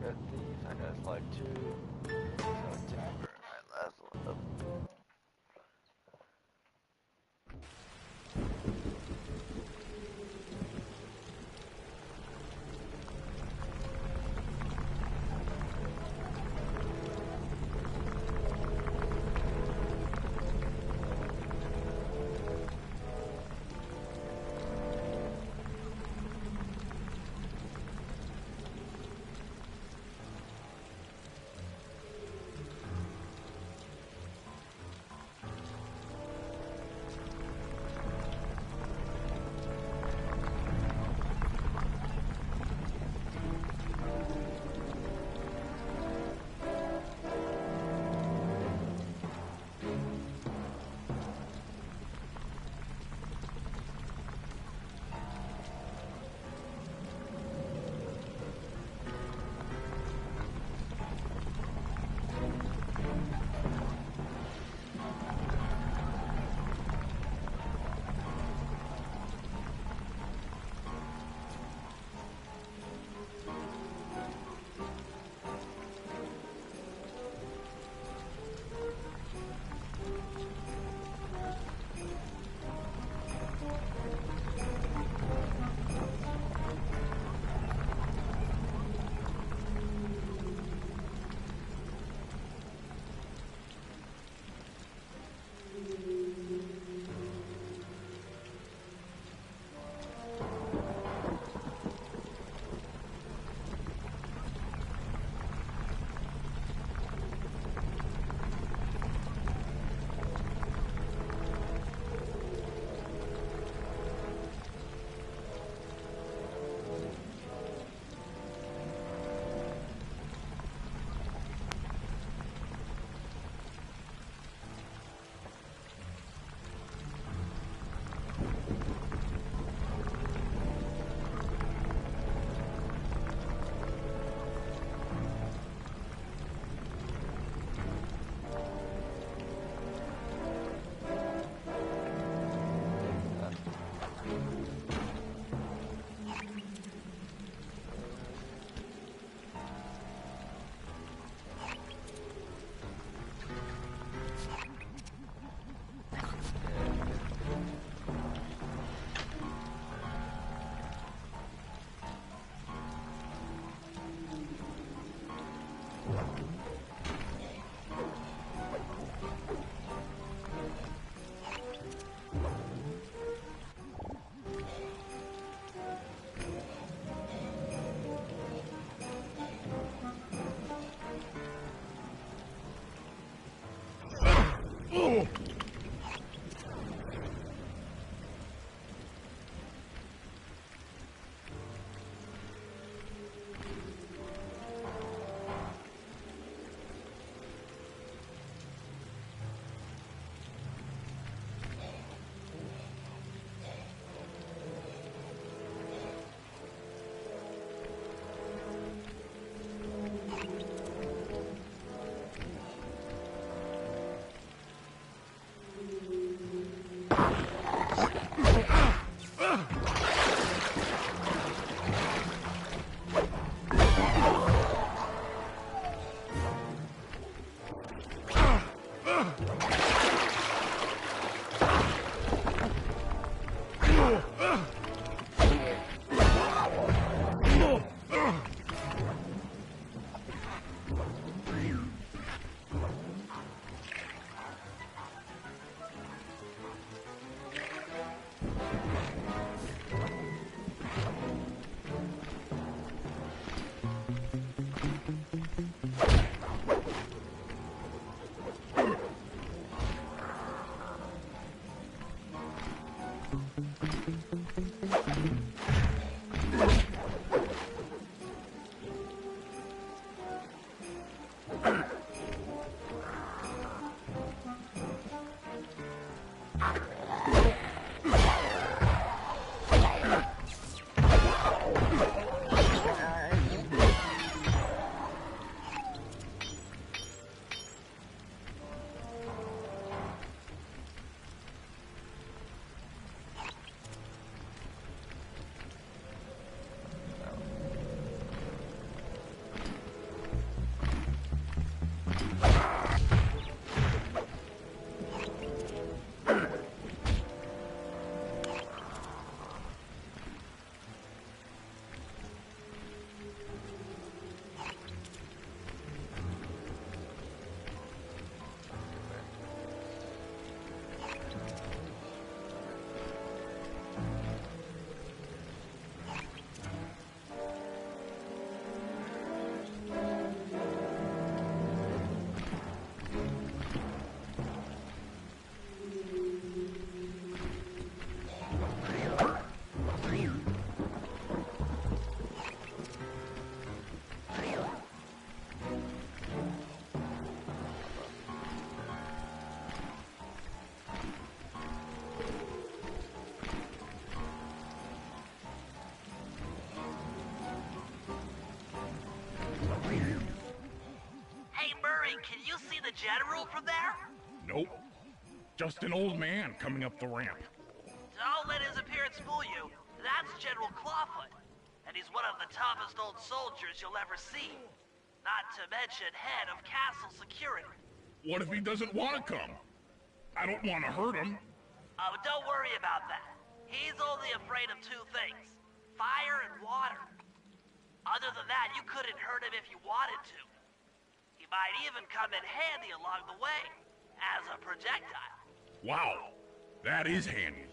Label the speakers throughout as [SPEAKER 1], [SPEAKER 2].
[SPEAKER 1] got these. I got slide two. So timber. Alright, last one up.
[SPEAKER 2] you see the general from there?
[SPEAKER 3] Nope. Just an old man coming up the ramp.
[SPEAKER 2] Don't let his appearance fool you. That's General Clawfoot. And he's one of the toughest old soldiers you'll ever see. Not to mention head of castle security.
[SPEAKER 3] What if he doesn't want to come? I don't want to hurt him.
[SPEAKER 2] Oh, don't worry about that. He's only afraid of two things. Fire and water. Other than that, you couldn't hurt him if you wanted to. He might even come in handy along the way, as a projectile.
[SPEAKER 3] Wow, that is handy.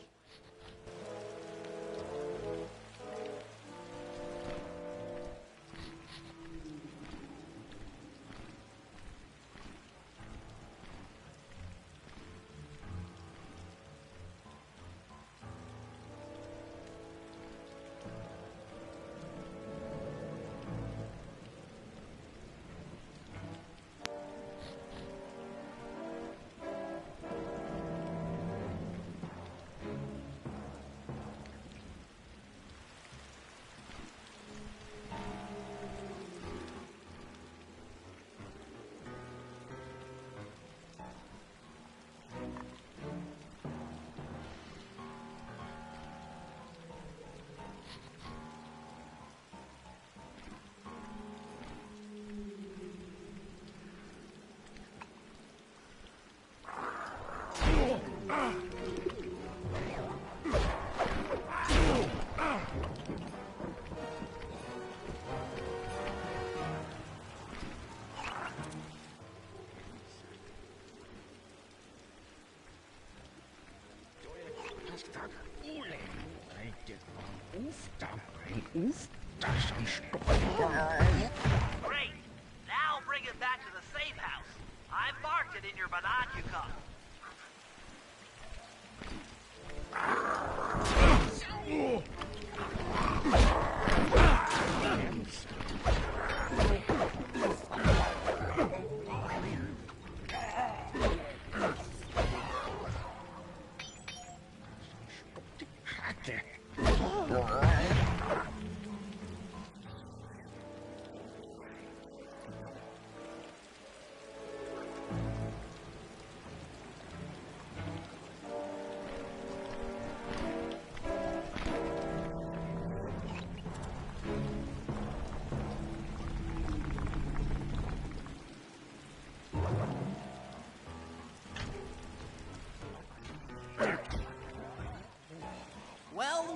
[SPEAKER 2] Great! Now bring it back to the safe house. I've marked it in your binocular.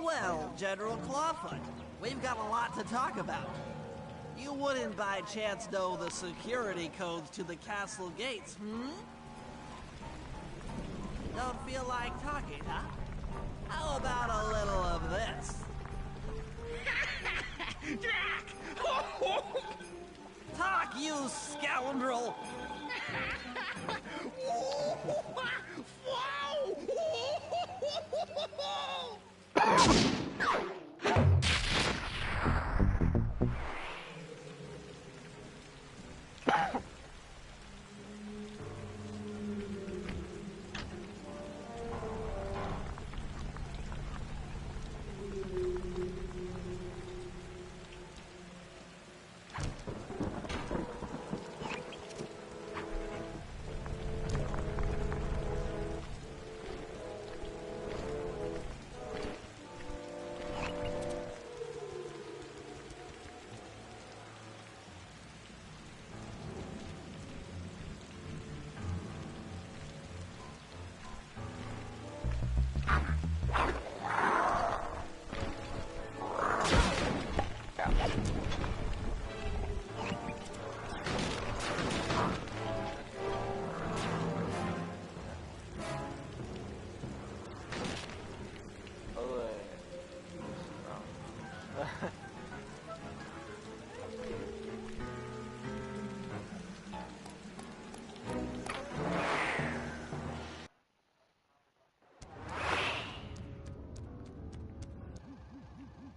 [SPEAKER 2] Well, General Clawfoot, we've got a lot to talk about. You wouldn't by chance know the security codes to the castle gates, hmm? Don't feel like talking, huh? How about a little of this? Talk, you scoundrel!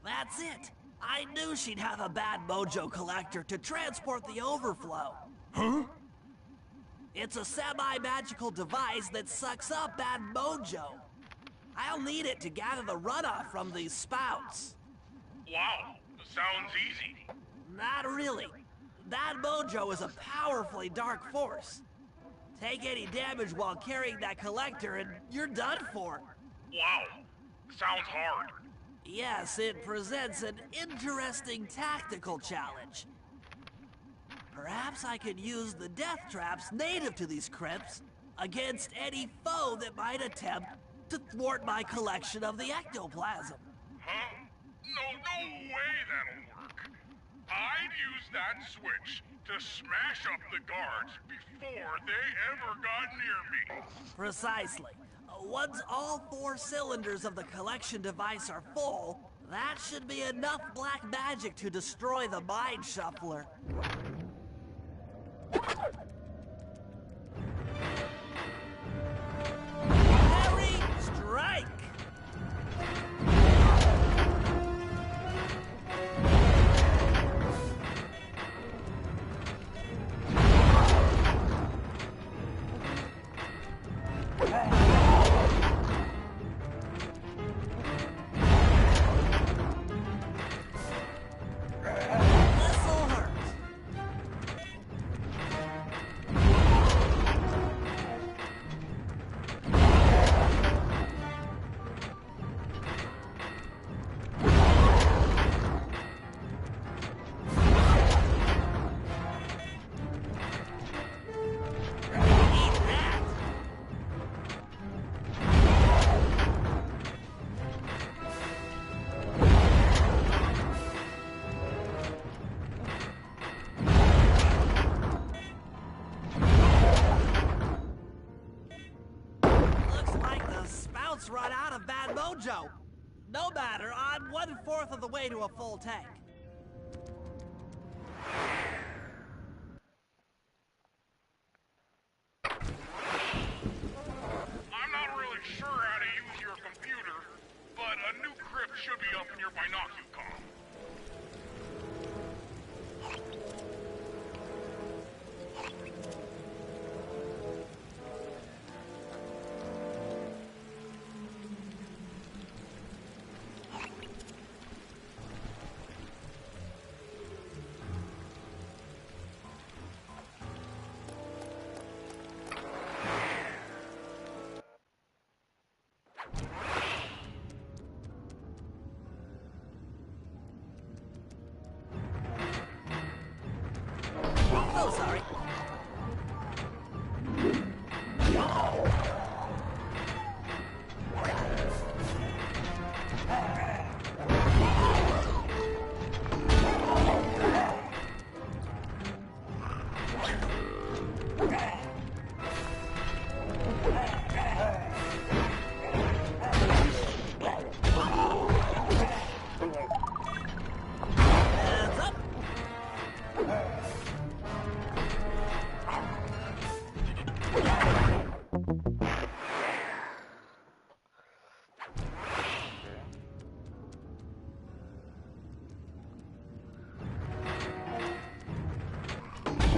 [SPEAKER 2] That's it! I knew she'd have a bad mojo collector to transport the overflow.
[SPEAKER 3] Huh?
[SPEAKER 2] It's a semi-magical device that sucks up bad mojo. I'll need it to gather the runoff from these spouts.
[SPEAKER 3] Wow, sounds easy.
[SPEAKER 2] Not really. That mojo is a powerfully dark force. Take any damage while carrying that collector and you're done for.
[SPEAKER 3] Wow. Sounds hard.
[SPEAKER 2] Yes, it presents an interesting tactical challenge. Perhaps I could use the death traps native to these crypts against any foe that might attempt to thwart my collection of the ectoplasm.
[SPEAKER 3] Huh? No way that'll work. I'd use that switch to smash up the guards before they ever got near me.
[SPEAKER 2] Precisely. Once all 4 cylinders of the collection device are full, that should be enough black magic to destroy the Mind Shuffler. Harry, strike! This'll hurt. Eat that. Looks like the spout's run out of bad mojo. No matter, I'm 1/4 of the way to a full tank.
[SPEAKER 3] I'm not really sure how to use your computer, but a new crypt should be up in your binocucom.
[SPEAKER 2] Oh, sorry. Hands up.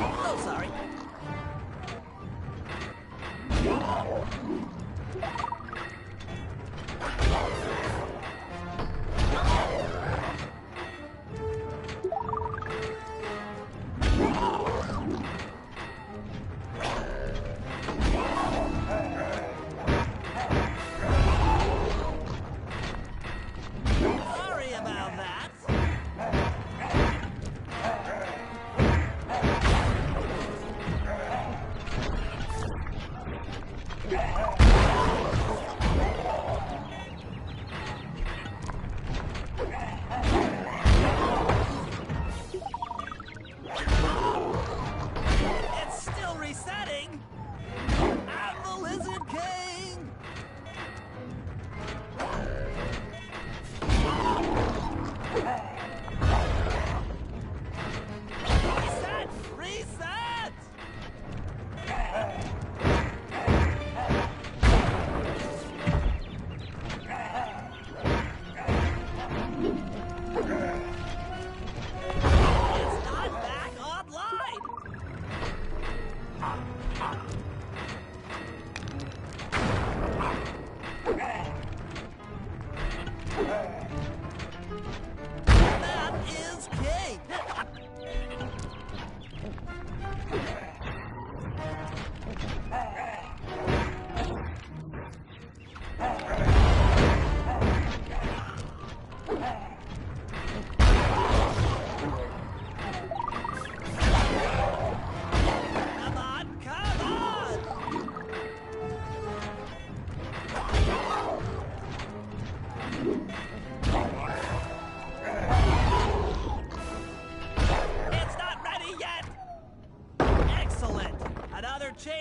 [SPEAKER 2] Oh, sorry. Sorry about that.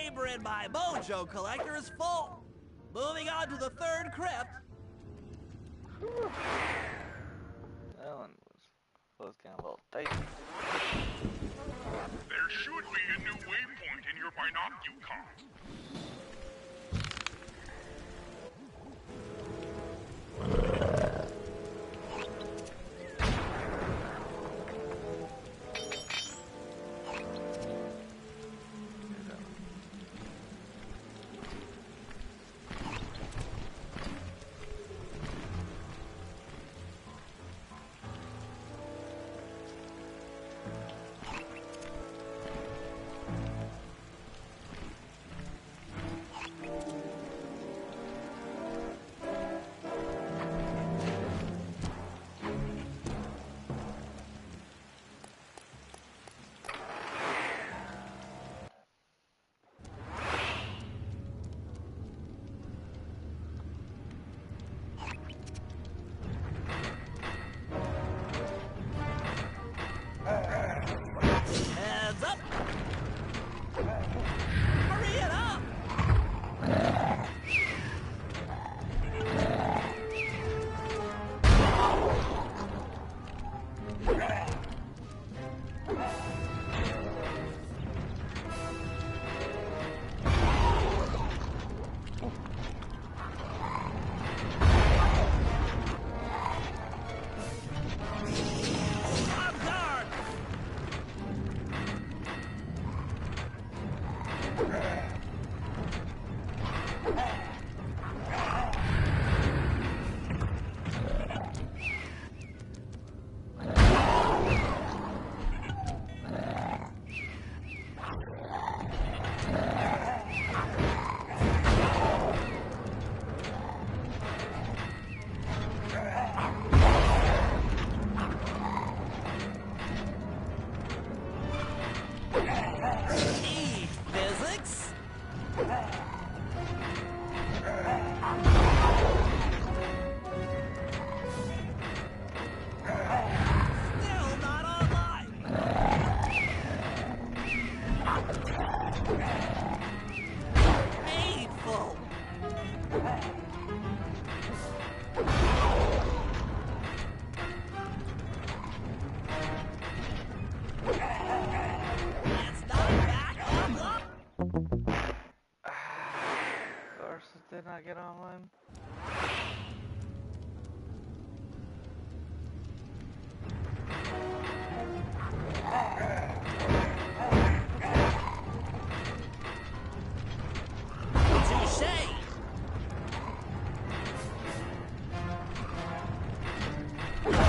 [SPEAKER 2] chamber in my mojo collector is full. Moving on to the third crypt.
[SPEAKER 1] That one was getting a little dicey.
[SPEAKER 3] There should be a new waypoint in your binocucom.
[SPEAKER 2] Heads up! Hurry it up! Physics? Still not online. Painful. It's not back online.
[SPEAKER 1] Of course, it did not get online.
[SPEAKER 2] Touché.
[SPEAKER 1] Okay.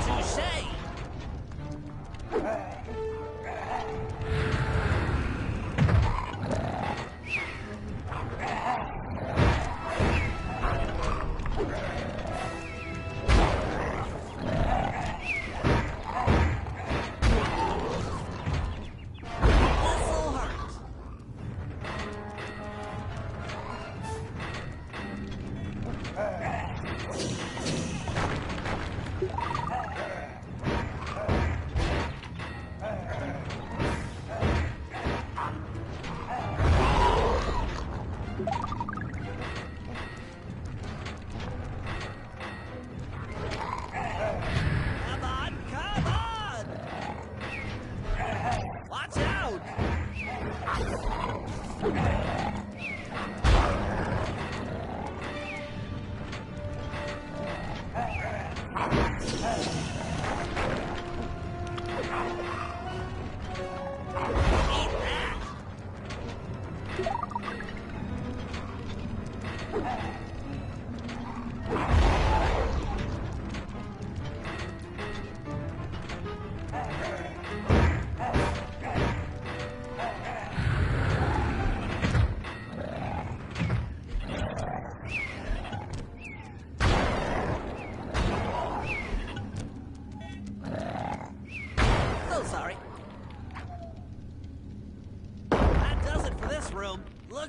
[SPEAKER 2] Touché. This'll hurt. Come on, come on! Watch out!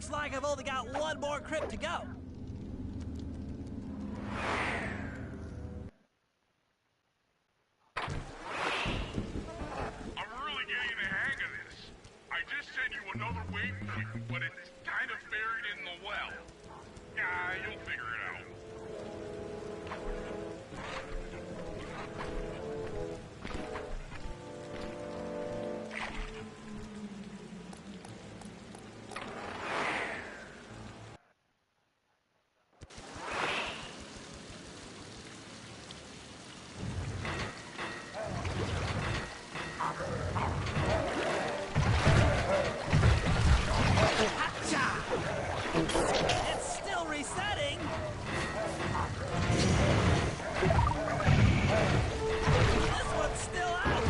[SPEAKER 2] Looks like I've only got one more crypt to go.
[SPEAKER 3] I'm really getting the hang of this. I just sent you another waypoint, but it's kind of buried in the well. Yeah, you'll figure it out.
[SPEAKER 2] It's still resetting. This one's still out.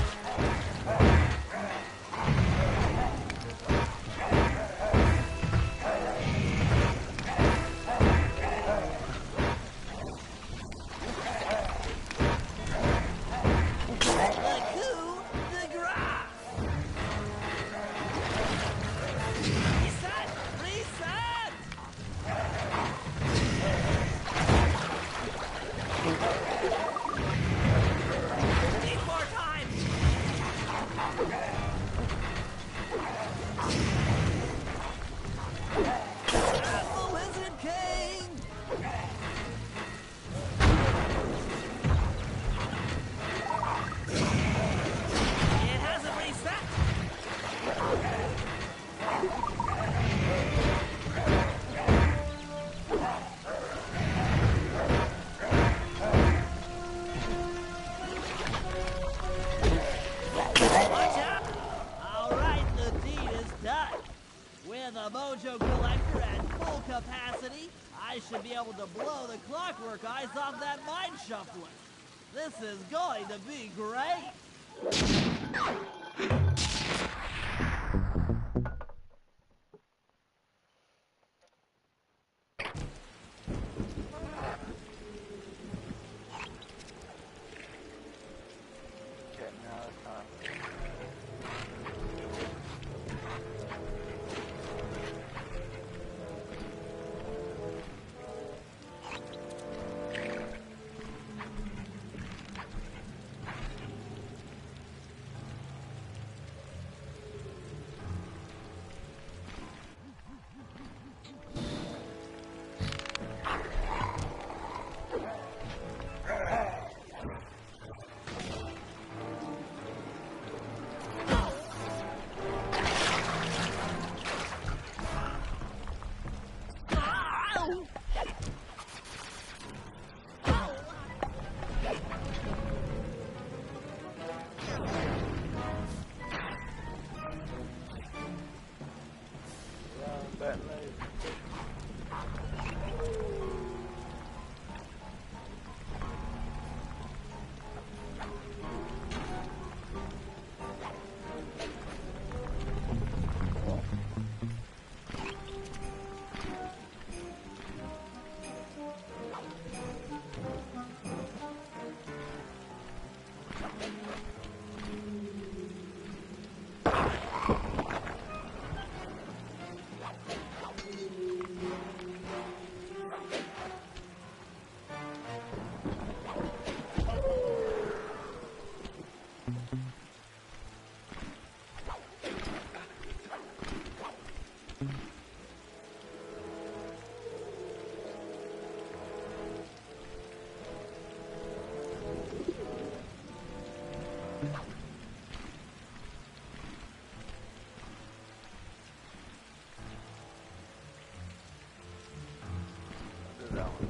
[SPEAKER 2] The coup de grace. Reset! Reset! Need more time! That's the Lizard King! It hasn't reset! Watch out! Alright, the deed is done. With a mojo collector at full capacity, I should be able to blow the clockwork eyes off that mind shuffler. This is going to be great!
[SPEAKER 1] Okay, now it's time. Batman. Do that one.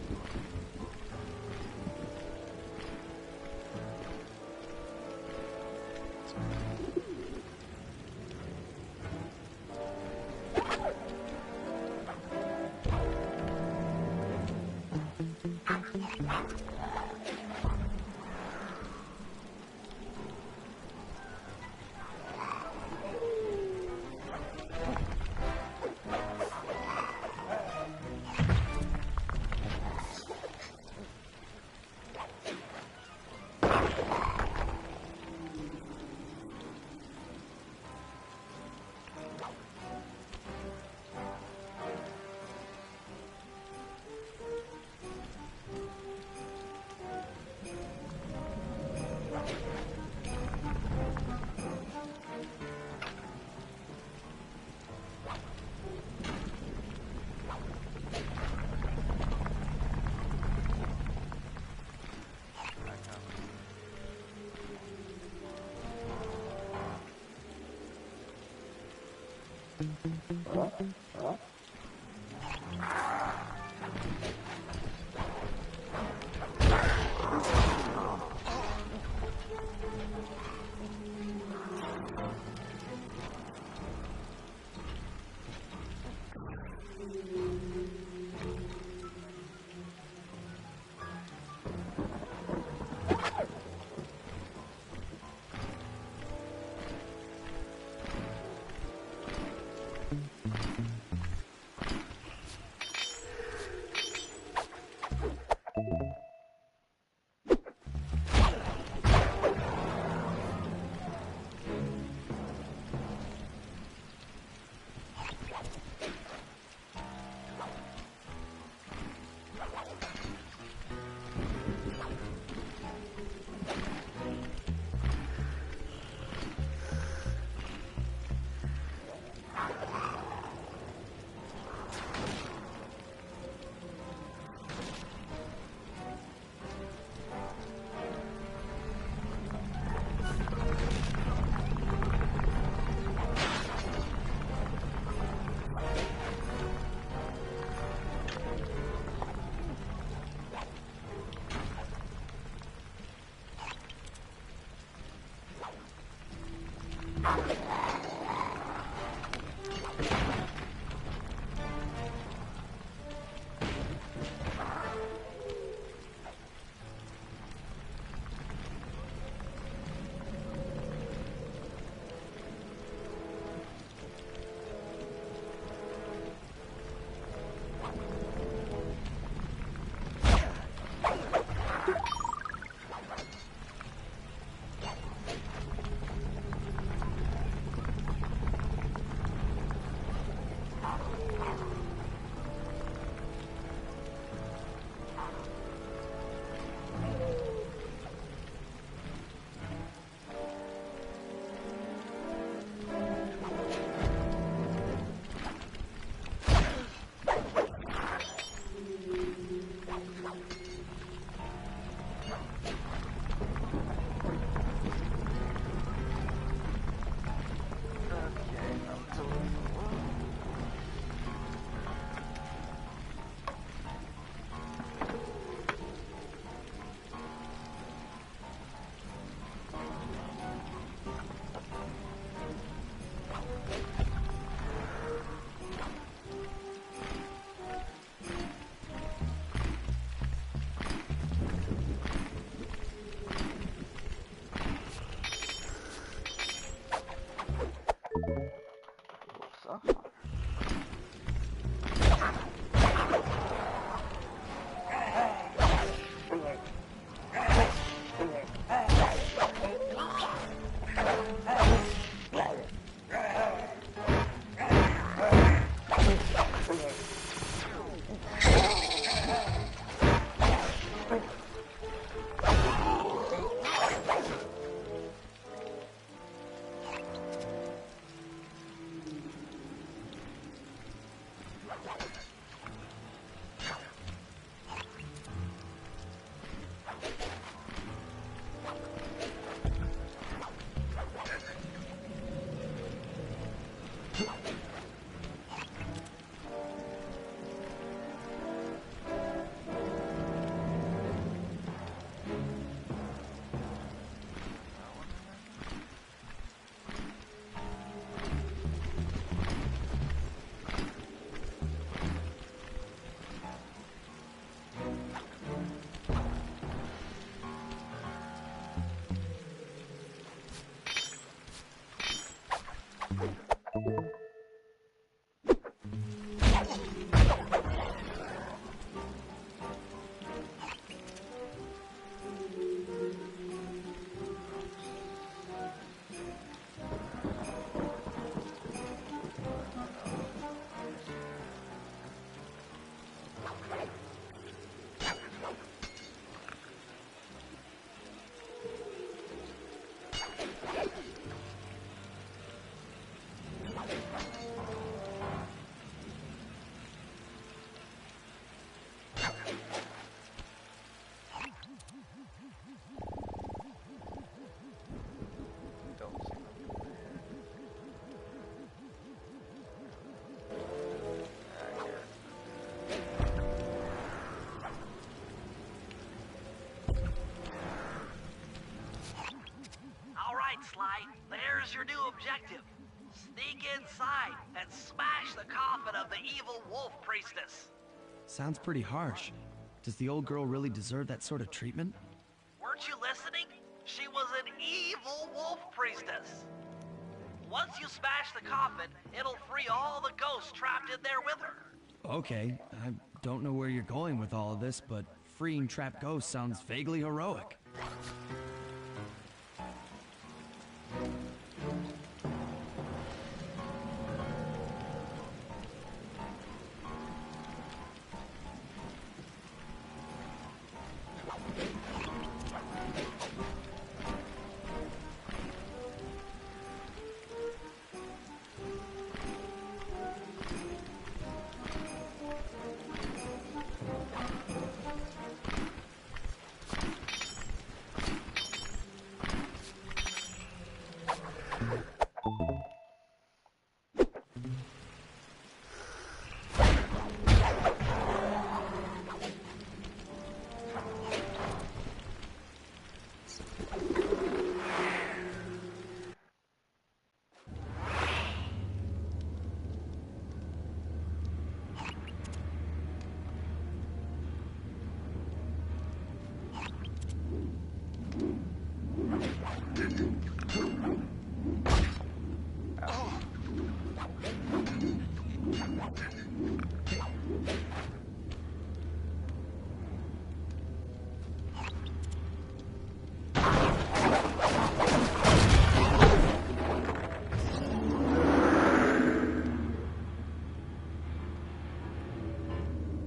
[SPEAKER 2] objective. Sneak inside and smash the coffin of the evil wolf priestess.
[SPEAKER 4] Sounds pretty harsh. Does the old girl really deserve that sort of treatment?
[SPEAKER 2] Weren't you listening? She was an evil wolf priestess. Once you smash the coffin, it'll free all the ghosts trapped in there with her.
[SPEAKER 4] Okay, I don't know where you're going with all of this, but freeing trapped ghosts sounds vaguely heroic.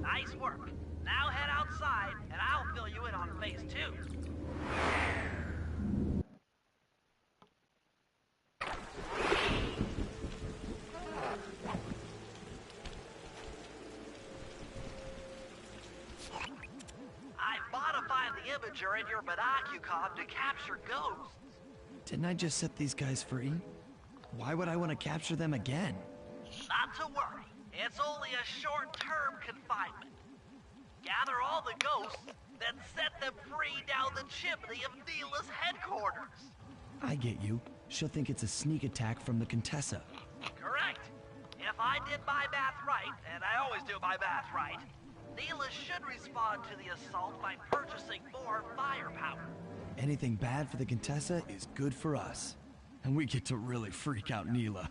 [SPEAKER 2] Nice work. Now head outside, and I'll fill you in on phase 2. I modified the imager in your binocucom to capture ghosts.
[SPEAKER 4] Didn't I just set these guys free? Why would I want to capture them again?
[SPEAKER 2] Not to worry. It's only a short-term confinement. Gather all the ghosts, then set them free down the chimney of Neela's headquarters.
[SPEAKER 4] I get you. She'll think it's a sneak attack from the Contessa.
[SPEAKER 2] Correct. If I did my math right, and I always do my math right, Neela should respond to the assault by purchasing more firepower.
[SPEAKER 4] Anything bad for the Contessa is good for us. And we get to really freak out Neela.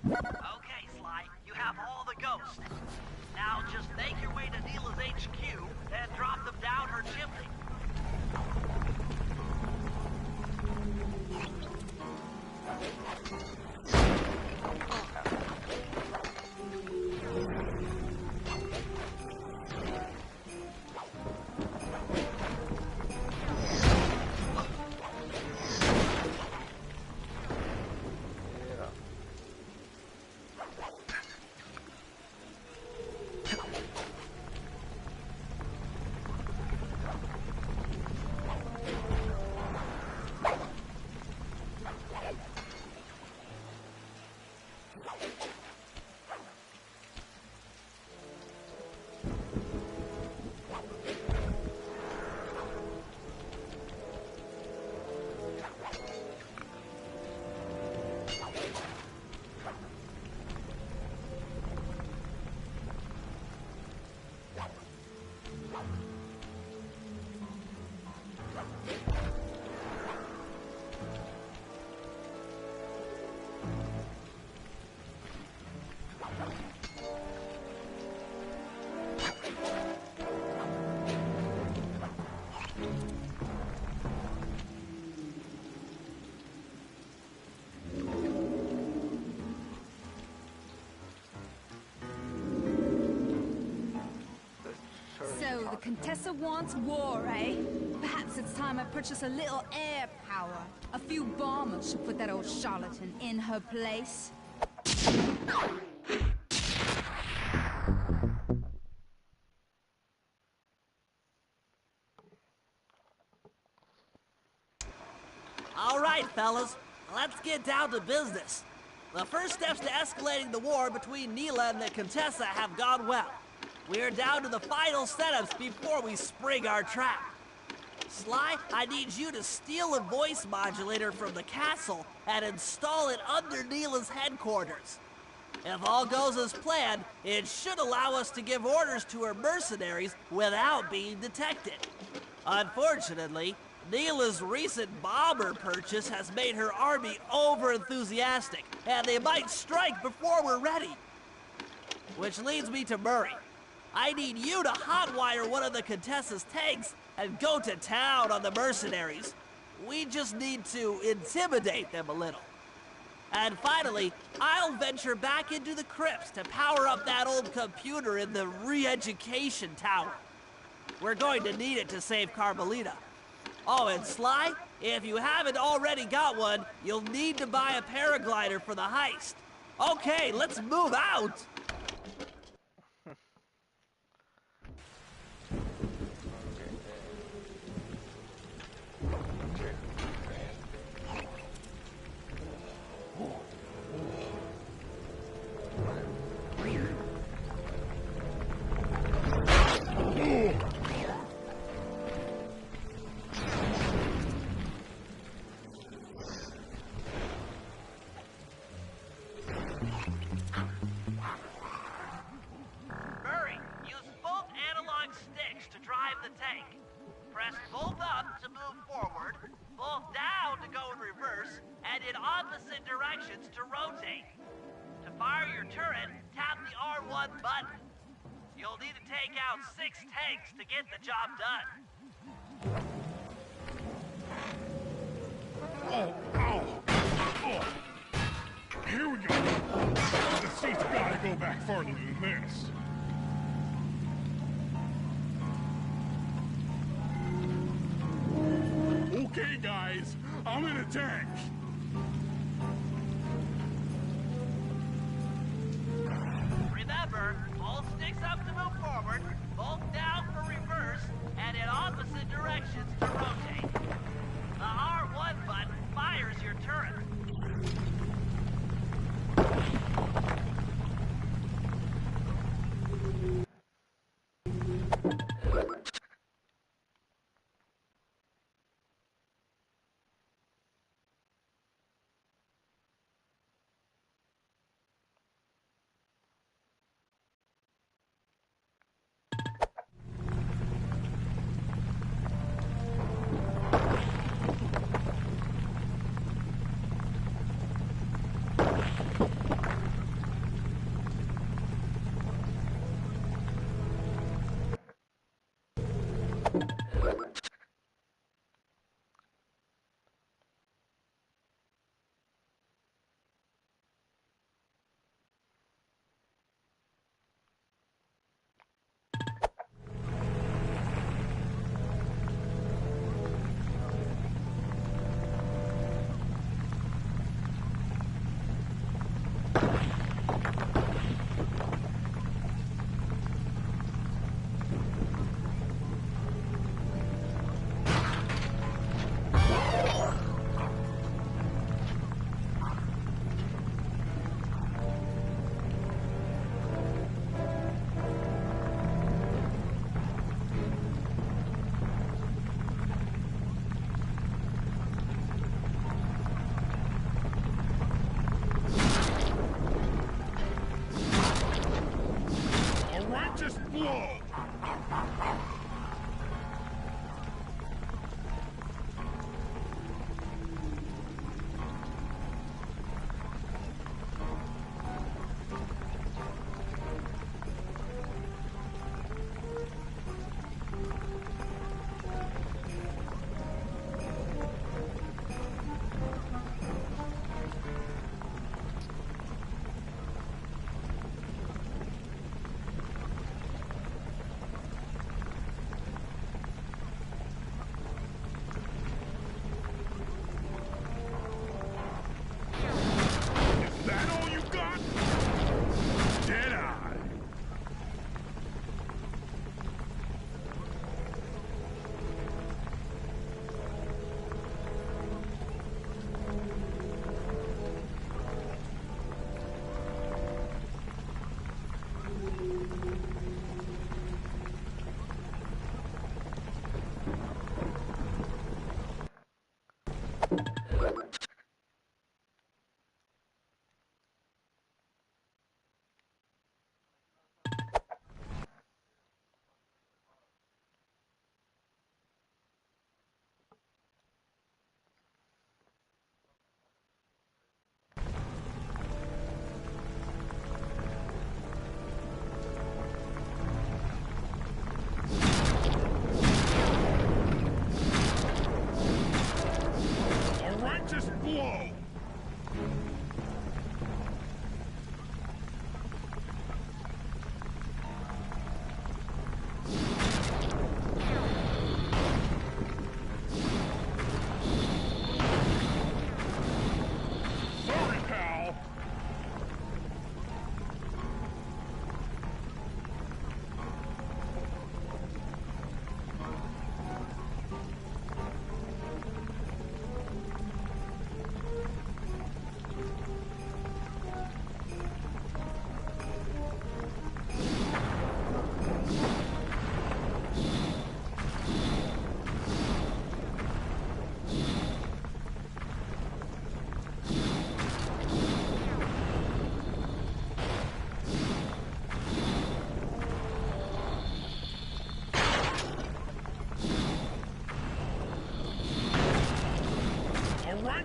[SPEAKER 2] Okay, Sly, you have all the ghosts. Now just make your way to Neela's HQ and drop them down her chimney.
[SPEAKER 5] Contessa wants war, eh? Perhaps it's time I purchase a little air power. A few bombers should put that old charlatan in her place.
[SPEAKER 2] All right, fellas, let's get down to business. The first steps to escalating the war between Neela and the Contessa have gone well. We're down to the final setups before we spring our trap. Sly, I need you to steal a voice modulator from the castle and install it under Neela's headquarters. If all goes as planned, it should allow us to give orders to her mercenaries without being detected. Unfortunately, Neela's recent bomber purchase has made her army over-enthusiastic, and they might strike before we're ready. Which leads me to Murray. I need you to hotwire one of the Contessa's tanks and go to town on the mercenaries. We just need to intimidate them a little. And finally, I'll venture back into the crypts to power up that old computer in the re-education tower. We're going to need it to save Carmelita. Oh, and Sly, if you haven't already got one, you'll need to buy a paraglider for the heist. Okay, let's move out! Murray, use both analog sticks to drive the tank. Press both up to move forward, both down to go in reverse, and in opposite directions to rotate. To fire your turret, tap the R1 button. You'll need to take out 6 tanks to get the job done.
[SPEAKER 3] Here we go. The seat's gotta go back farther than this. Okay, guys, I'm in a tank.
[SPEAKER 2] Remember, all sticks up to move forward, both down for reverse, and in opposite directions to rotate. The R1 button fires your turret.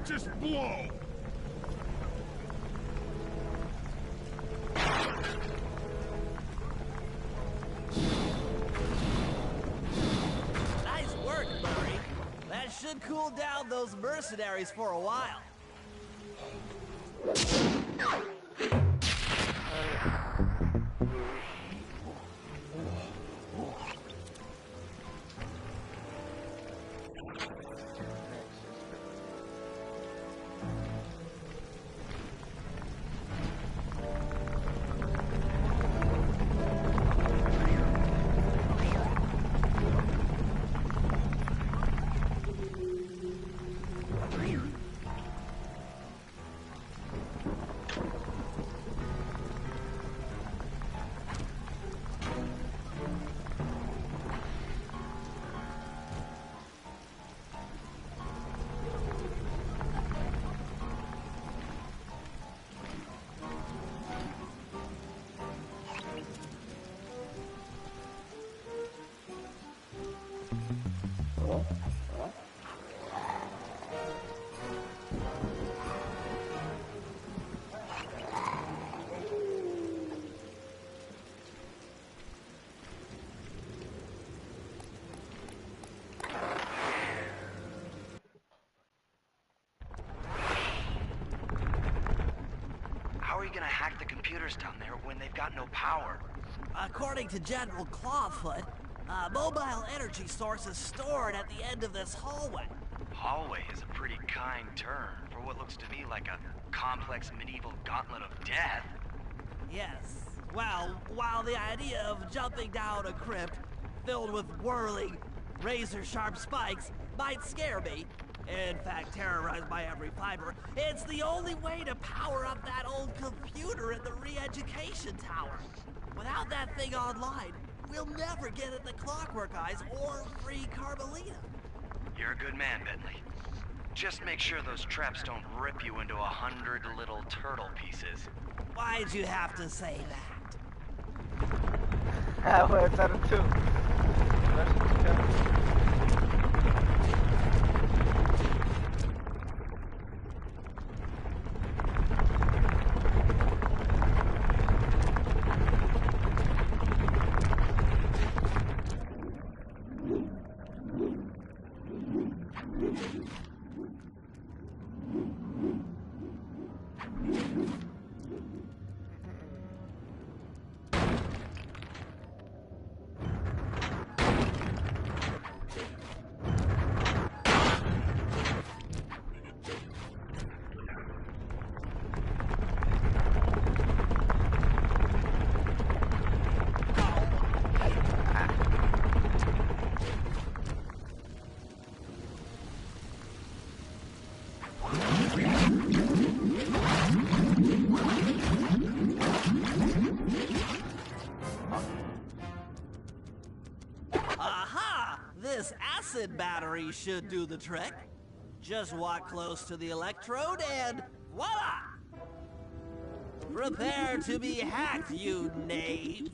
[SPEAKER 3] just blow!
[SPEAKER 2] Nice work, Murray. That should cool down those mercenaries for a while.
[SPEAKER 1] How are you gonna hack the computers down there when they've got no power?
[SPEAKER 2] According to General Clawfoot, a mobile energy source is stored at the end of this hallway.
[SPEAKER 1] Hallway is a pretty kind term for what looks to me like a complex medieval gauntlet of death.
[SPEAKER 2] Yes. Well, while the idea of jumping down a crypt filled with whirling, razor-sharp spikes might scare me, in fact terrorize my every fiber, it's the only way to power up that old computer in the re-education tower. Without that thing online, we'll never get at the Clockwork Eyes or free Carmelita.
[SPEAKER 1] You're a good man, Bentley. Just make sure those traps don't rip you into 100 little turtle pieces.
[SPEAKER 2] Why'd you have to say that?
[SPEAKER 1] Well, it's out of two.
[SPEAKER 2] This acid battery should do the trick. Just walk close to the electrode and voila! Prepare to be hacked, you knave!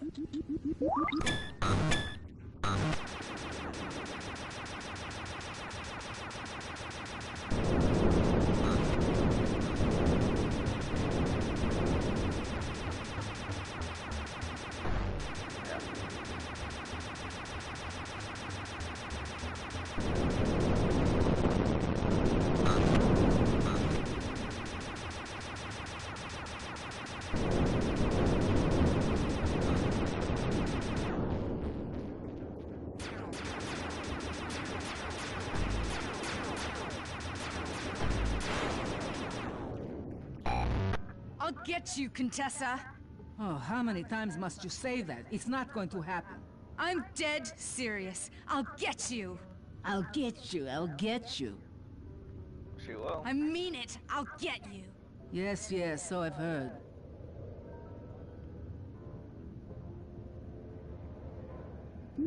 [SPEAKER 5] I'll get you, Contessa.
[SPEAKER 6] Oh, how many times must you say that? It's not going to happen.
[SPEAKER 5] I'm dead serious. I'll get you.
[SPEAKER 6] I'll get you, I'll get you.
[SPEAKER 1] She will.
[SPEAKER 5] I mean it. I'll get you.
[SPEAKER 6] Yes, yes, so I've heard.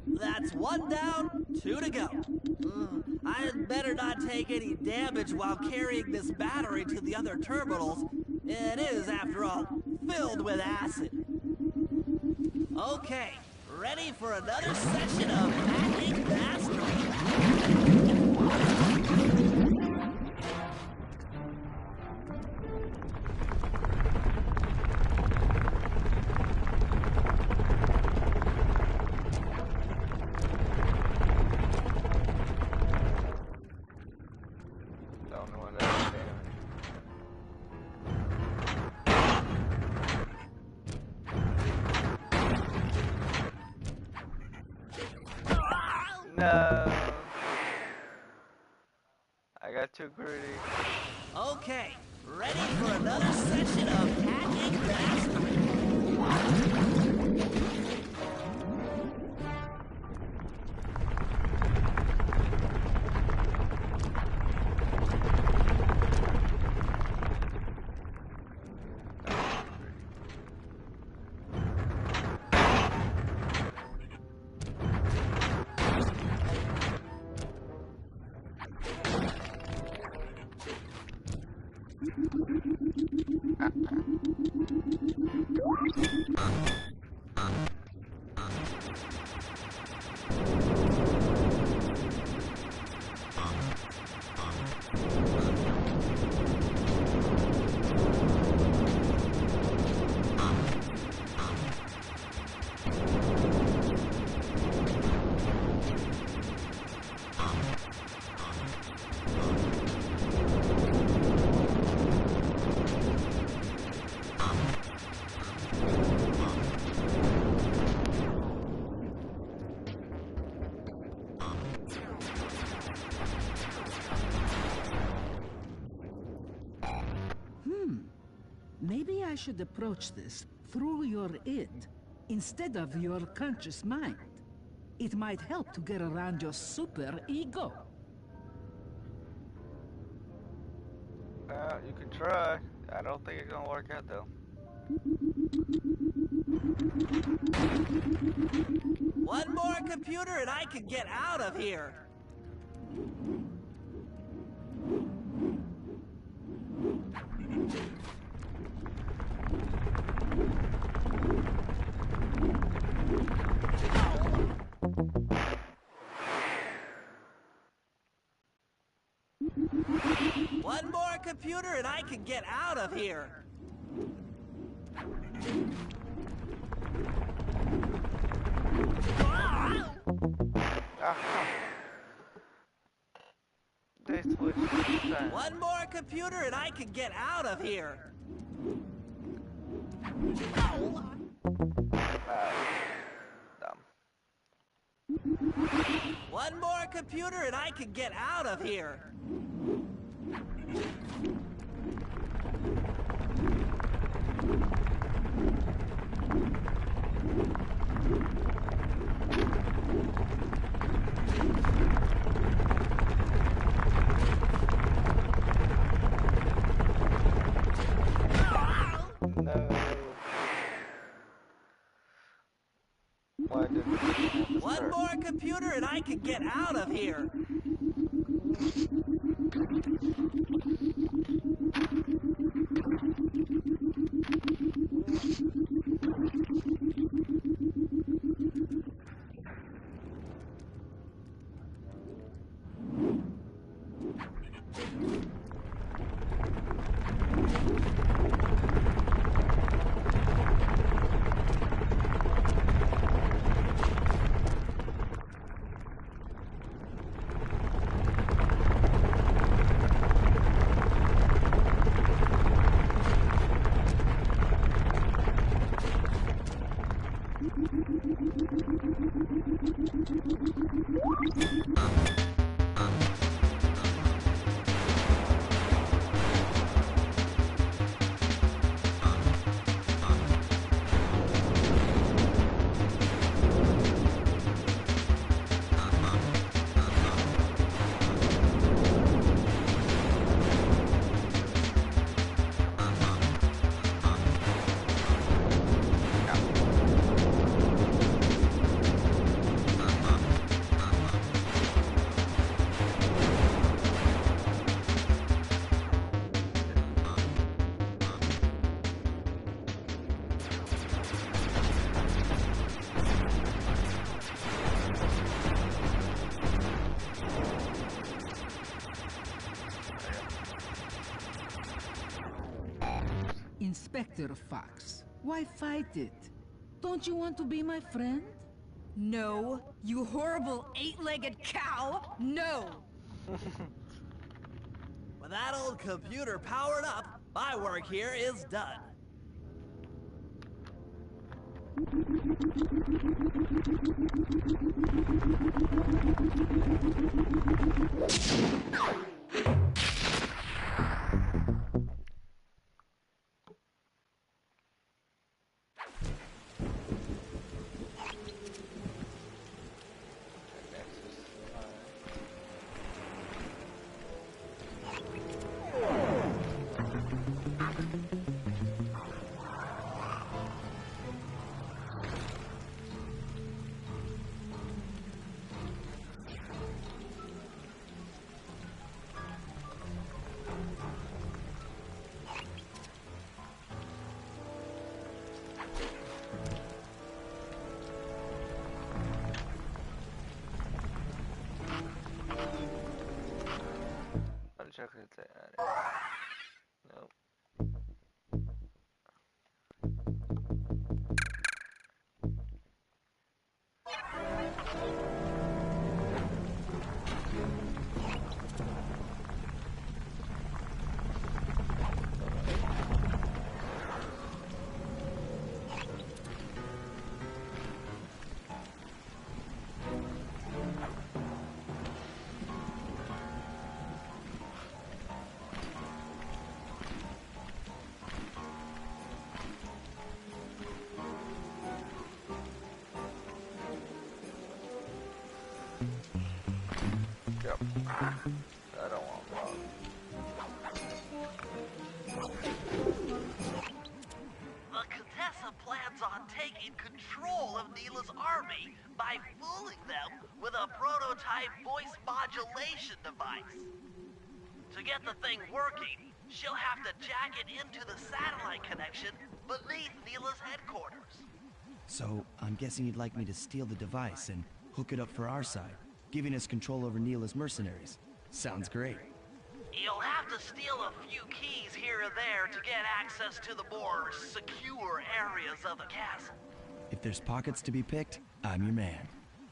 [SPEAKER 2] That's one down, two to go. I'd better not take any damage while carrying this battery to the other terminals. It is, after all, filled with acid. Okay, ready for another session of Hacking Mastery.
[SPEAKER 7] Don't know what that's doing. No. I got too greedy.
[SPEAKER 2] Okay, ready for another session of hacking mastery.
[SPEAKER 6] Maybe I should approach this through your id, instead of your conscious mind. It might help to get around your super ego.
[SPEAKER 7] You can try. I don't think it's gonna work out though.
[SPEAKER 2] One more computer and I can get out of here. One more computer and I can get out of here.
[SPEAKER 7] They switched this time.
[SPEAKER 2] One more computer and I can get out of here.
[SPEAKER 7] Dumb.
[SPEAKER 2] One more computer and I can get out of here.
[SPEAKER 7] No. Why did it
[SPEAKER 2] One more computer and I can get out of here.
[SPEAKER 6] Inspector Fox. Why fight it? Don't you want to be my friend?
[SPEAKER 5] No, you horrible eight-legged cow! No!
[SPEAKER 8] With that old computer powered up, my work here is done.
[SPEAKER 7] Chocolate. Nope. Yep. I don't want love.
[SPEAKER 2] The Contessa plans on taking control of Neela's army by fooling them with a prototype voice modulation device. To get the thing working, she'll have to jack it into the satellite connection beneath Neela's headquarters.
[SPEAKER 4] So, I'm guessing you'd like me to steal the device and hook it up for our side, giving us control over Neela's mercenaries. Sounds great.
[SPEAKER 2] You'll have to steal a few keys here and there to get access to the more secure areas of the castle.
[SPEAKER 4] If there's pockets to be picked, I'm your man.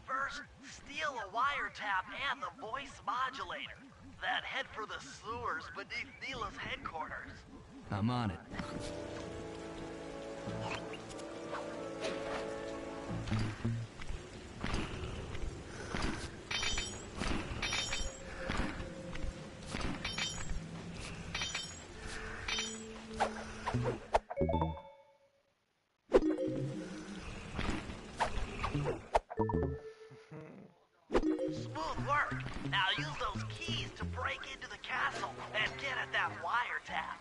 [SPEAKER 2] First, steal a wiretap and the voice modulator. Then head for the sewers beneath Neela's headquarters.
[SPEAKER 4] I'm on it.
[SPEAKER 2] Smooth work. Now use those keys to break into the castle and get at that wiretap.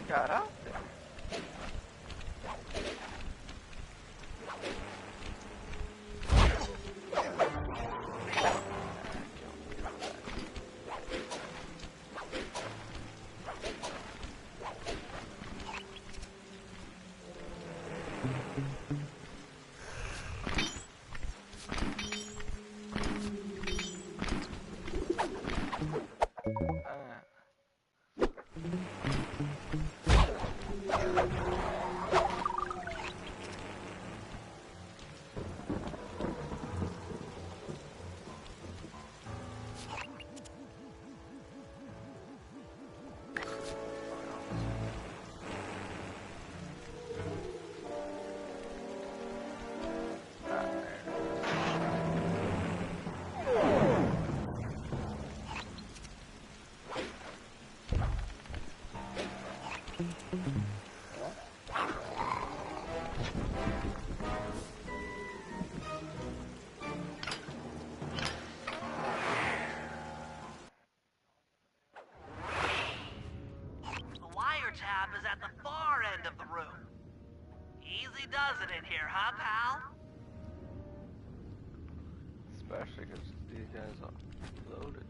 [SPEAKER 7] Got out there.
[SPEAKER 2] wire tap is at the far end of the room. Easy does it in here, huh, pal?
[SPEAKER 7] Especially because these guys are loaded.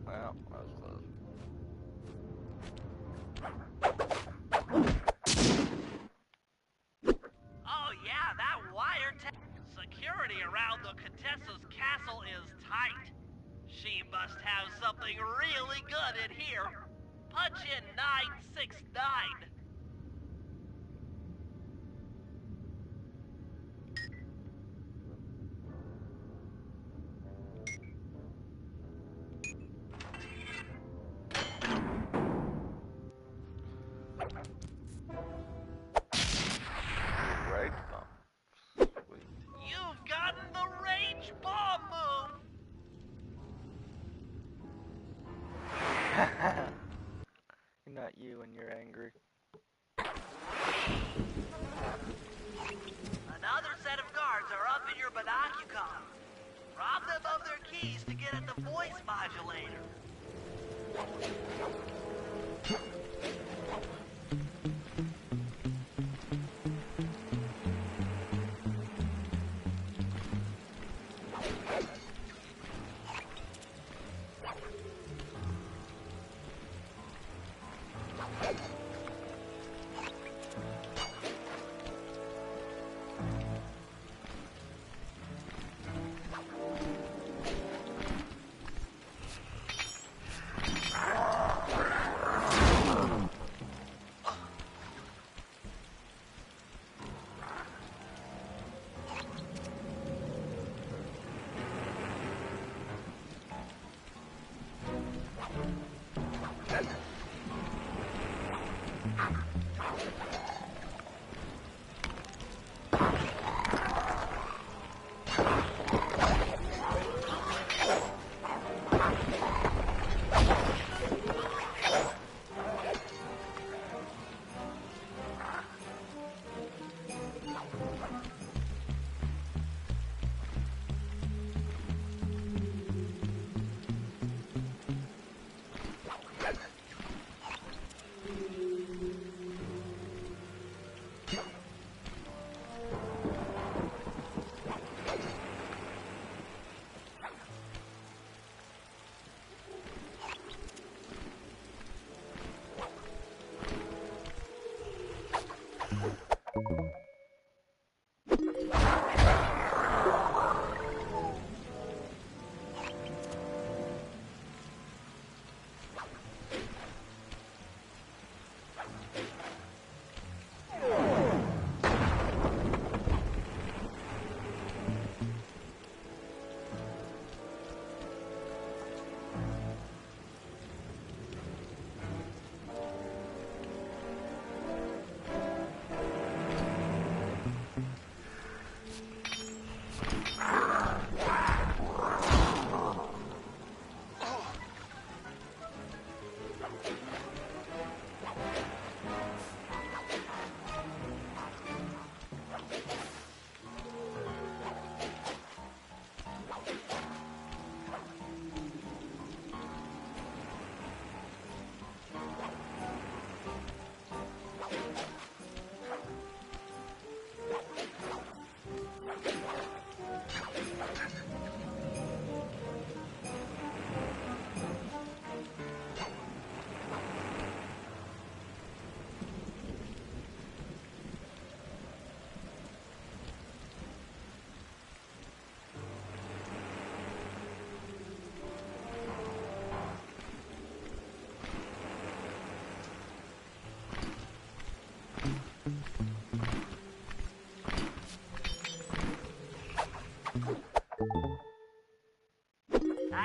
[SPEAKER 7] Wow, that was close.
[SPEAKER 2] Oh yeah, that wire tap. Security around the Contessa's castle is tight. She must have something really good in here. Punch in 969.
[SPEAKER 7] Right bump. Sweet.
[SPEAKER 2] You've gotten the range bomb move.
[SPEAKER 7] Not you when you're angry.
[SPEAKER 2] Another set of guards are up in your binocular. Rob them of their keys to get at the voice modulator.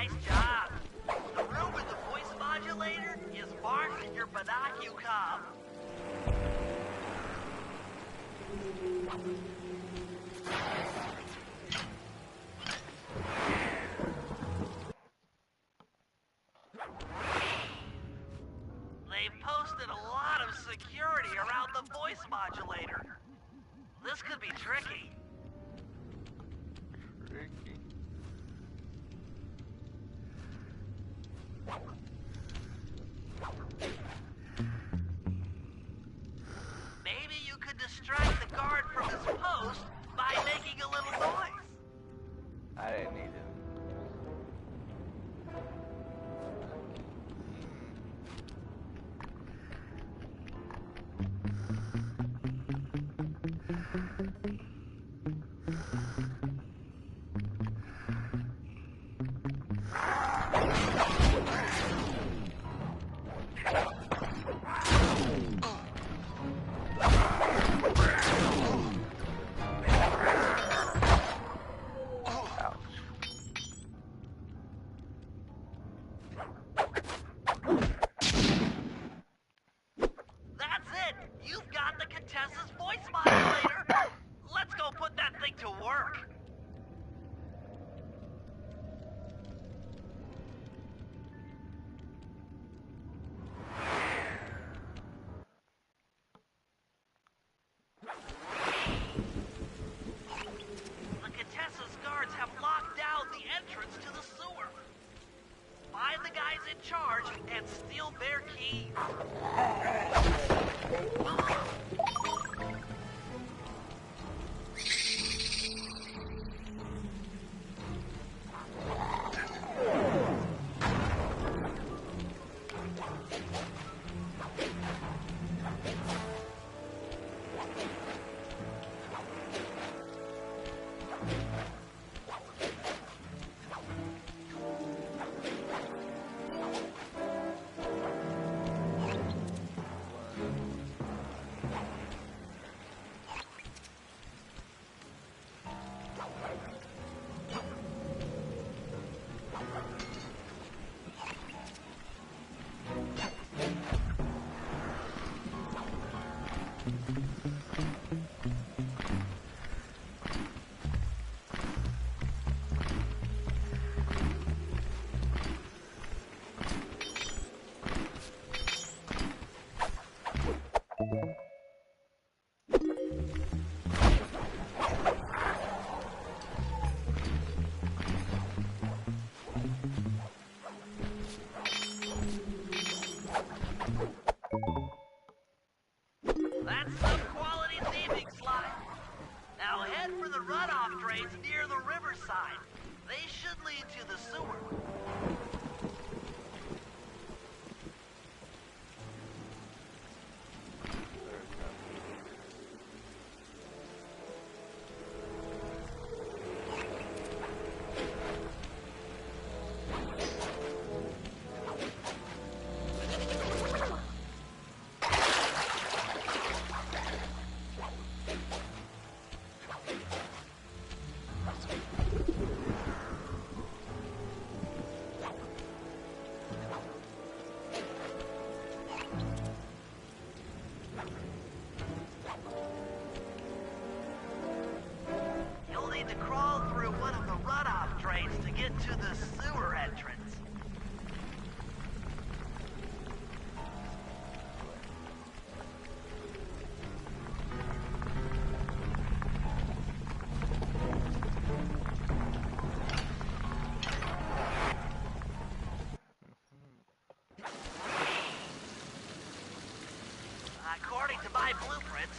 [SPEAKER 2] Nice job. The room with the voice modulator is marked in your binocular. They've posted a lot of security around the voice modulator. This could be tricky.
[SPEAKER 7] Tricky.
[SPEAKER 2] Maybe you could distract the guard from his post by making a little noise.
[SPEAKER 7] I didn't need it.
[SPEAKER 2] That's it! You've got the Contessa's voice modulator! Let's go put that thing to work! The Contessa's guards have locked down the entrance to the sewer. Find the guys in charge and steal their keys. That's some quality thieving, Sly. Now head for the runoff drains near the riverside. They should lead to the sewer. You'll need to crawl through one of the runoff drains to get to the sewer entrance. According to my blueprints,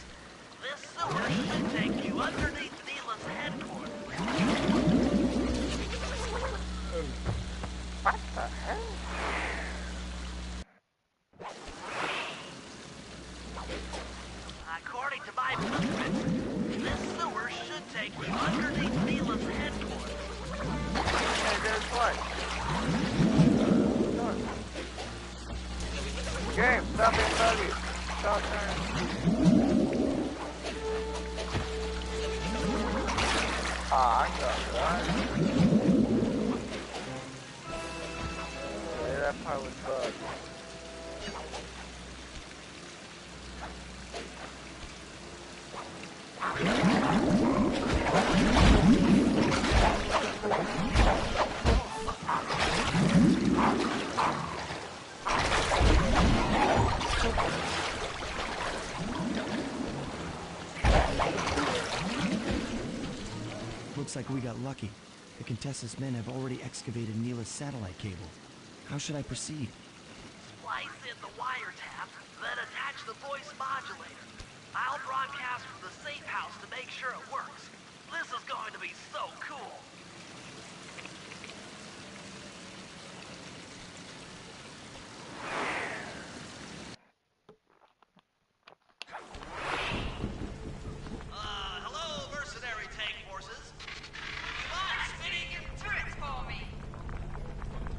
[SPEAKER 2] this sewer should take you underneath Neela's headquarters.
[SPEAKER 7] What the hell?
[SPEAKER 2] According to my blueprints, this sewer should take you underneath Neela's headquarters.
[SPEAKER 7] Hey, there's what? Game, stop being buggy. Stop turning. I got that. pilot bug.
[SPEAKER 4] Looks like we got lucky. The Contessa's men have already excavated Neela's satellite cable. How should I proceed?
[SPEAKER 2] Splice in the wiretap, then attach the voice modulator. I'll broadcast from the safe house to make sure it works. This is going to be so cool. Hello, mercenary tank forces. You mind spinning your turrets for me?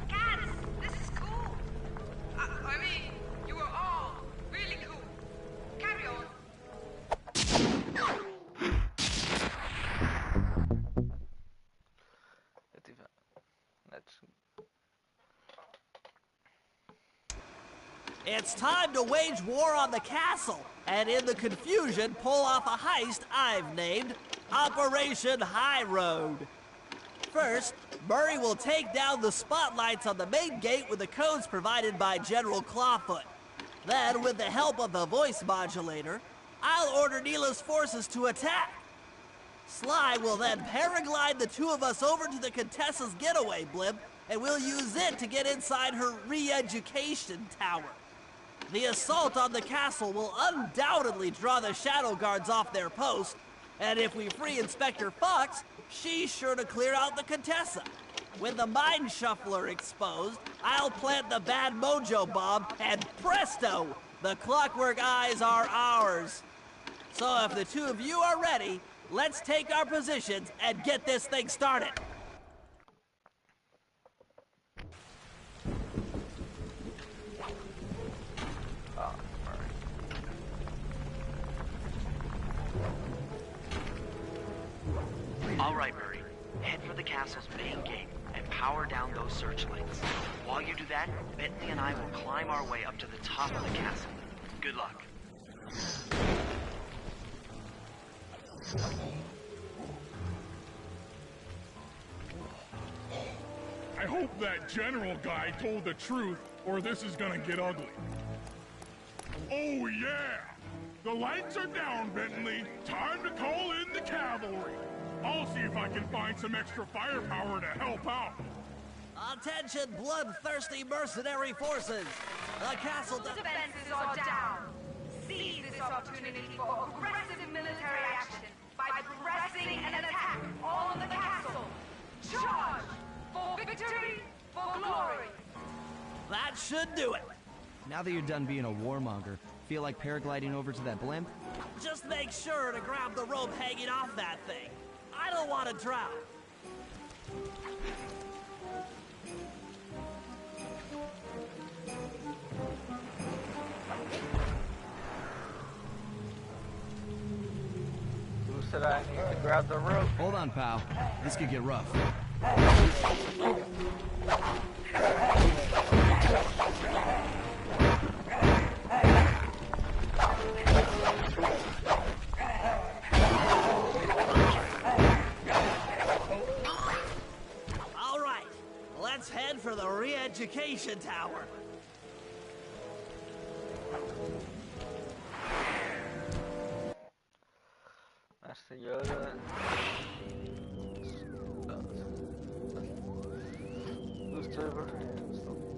[SPEAKER 9] Guys, this is cool. I mean, you are all really cool. Carry on.
[SPEAKER 8] It's time to wage war on the castle, and in the confusion, pull off a heist I've named Operation High Road. First, Murray will take down the spotlights on the main gate with the codes provided by General Clawfoot. Then, with the help of the voice modulator, I'll order Neela's forces to attack. Sly will then paraglide the two of us over to the Contessa's getaway blimp, and we'll use it to get inside her re-education tower. The assault on the castle will undoubtedly draw the Shadow Guards off their post, and if we free Inspector Fox, she's sure to clear out the Contessa. With the Mind Shuffler exposed, I'll plant the Bad Mojo bomb, and presto! The Clockwork Eyes are ours. So if the two of you are ready, let's take our positions and get this thing started.
[SPEAKER 1] All right, Murray. Head for the castle's main gate and power down those searchlights. While you do that, Bentley and I will climb our way up to the top of the castle. Good luck.
[SPEAKER 3] I hope that general guy told the truth, or this is gonna get ugly. Oh yeah! The lights are down, Bentley. Time to call in the cavalry. I'll see if I can find some extra firepower to help out.
[SPEAKER 8] Attention, bloodthirsty mercenary forces! The castle
[SPEAKER 9] Defenses are down. Seize this opportunity for aggressive military action by pressing and attack all of the castle. Charge! For victory, for glory!
[SPEAKER 8] That should do it.
[SPEAKER 4] Now that you're done being a warmonger, feel like paragliding over to that blimp?
[SPEAKER 8] Just make sure to grab the rope hanging off that thing. I don't want to drown.
[SPEAKER 7] Who said I need to grab the rope?
[SPEAKER 4] Hold on, pal. This could get rough.
[SPEAKER 8] All right, let's head for the re-education tower.
[SPEAKER 7] Master Yoda.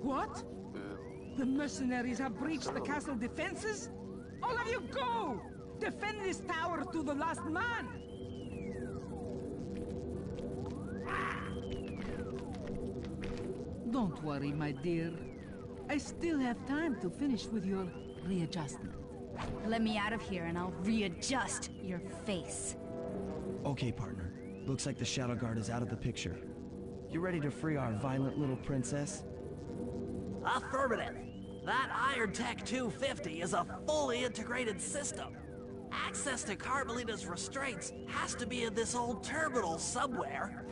[SPEAKER 6] What? The mercenaries have breached the castle defenses? All of you go! Defend this tower to the last man! Don't worry, my dear. I still have time to finish with your readjustment.
[SPEAKER 5] Let me out of here and I'll readjust your face.
[SPEAKER 4] Okay, partner. Looks like the Shadow Guard is out of the picture. You ready to free our violent little princess?
[SPEAKER 8] Affirmative. That Iron Tech 250 is a fully integrated system. Access to Carmelita's restraints has to be in this old terminal somewhere.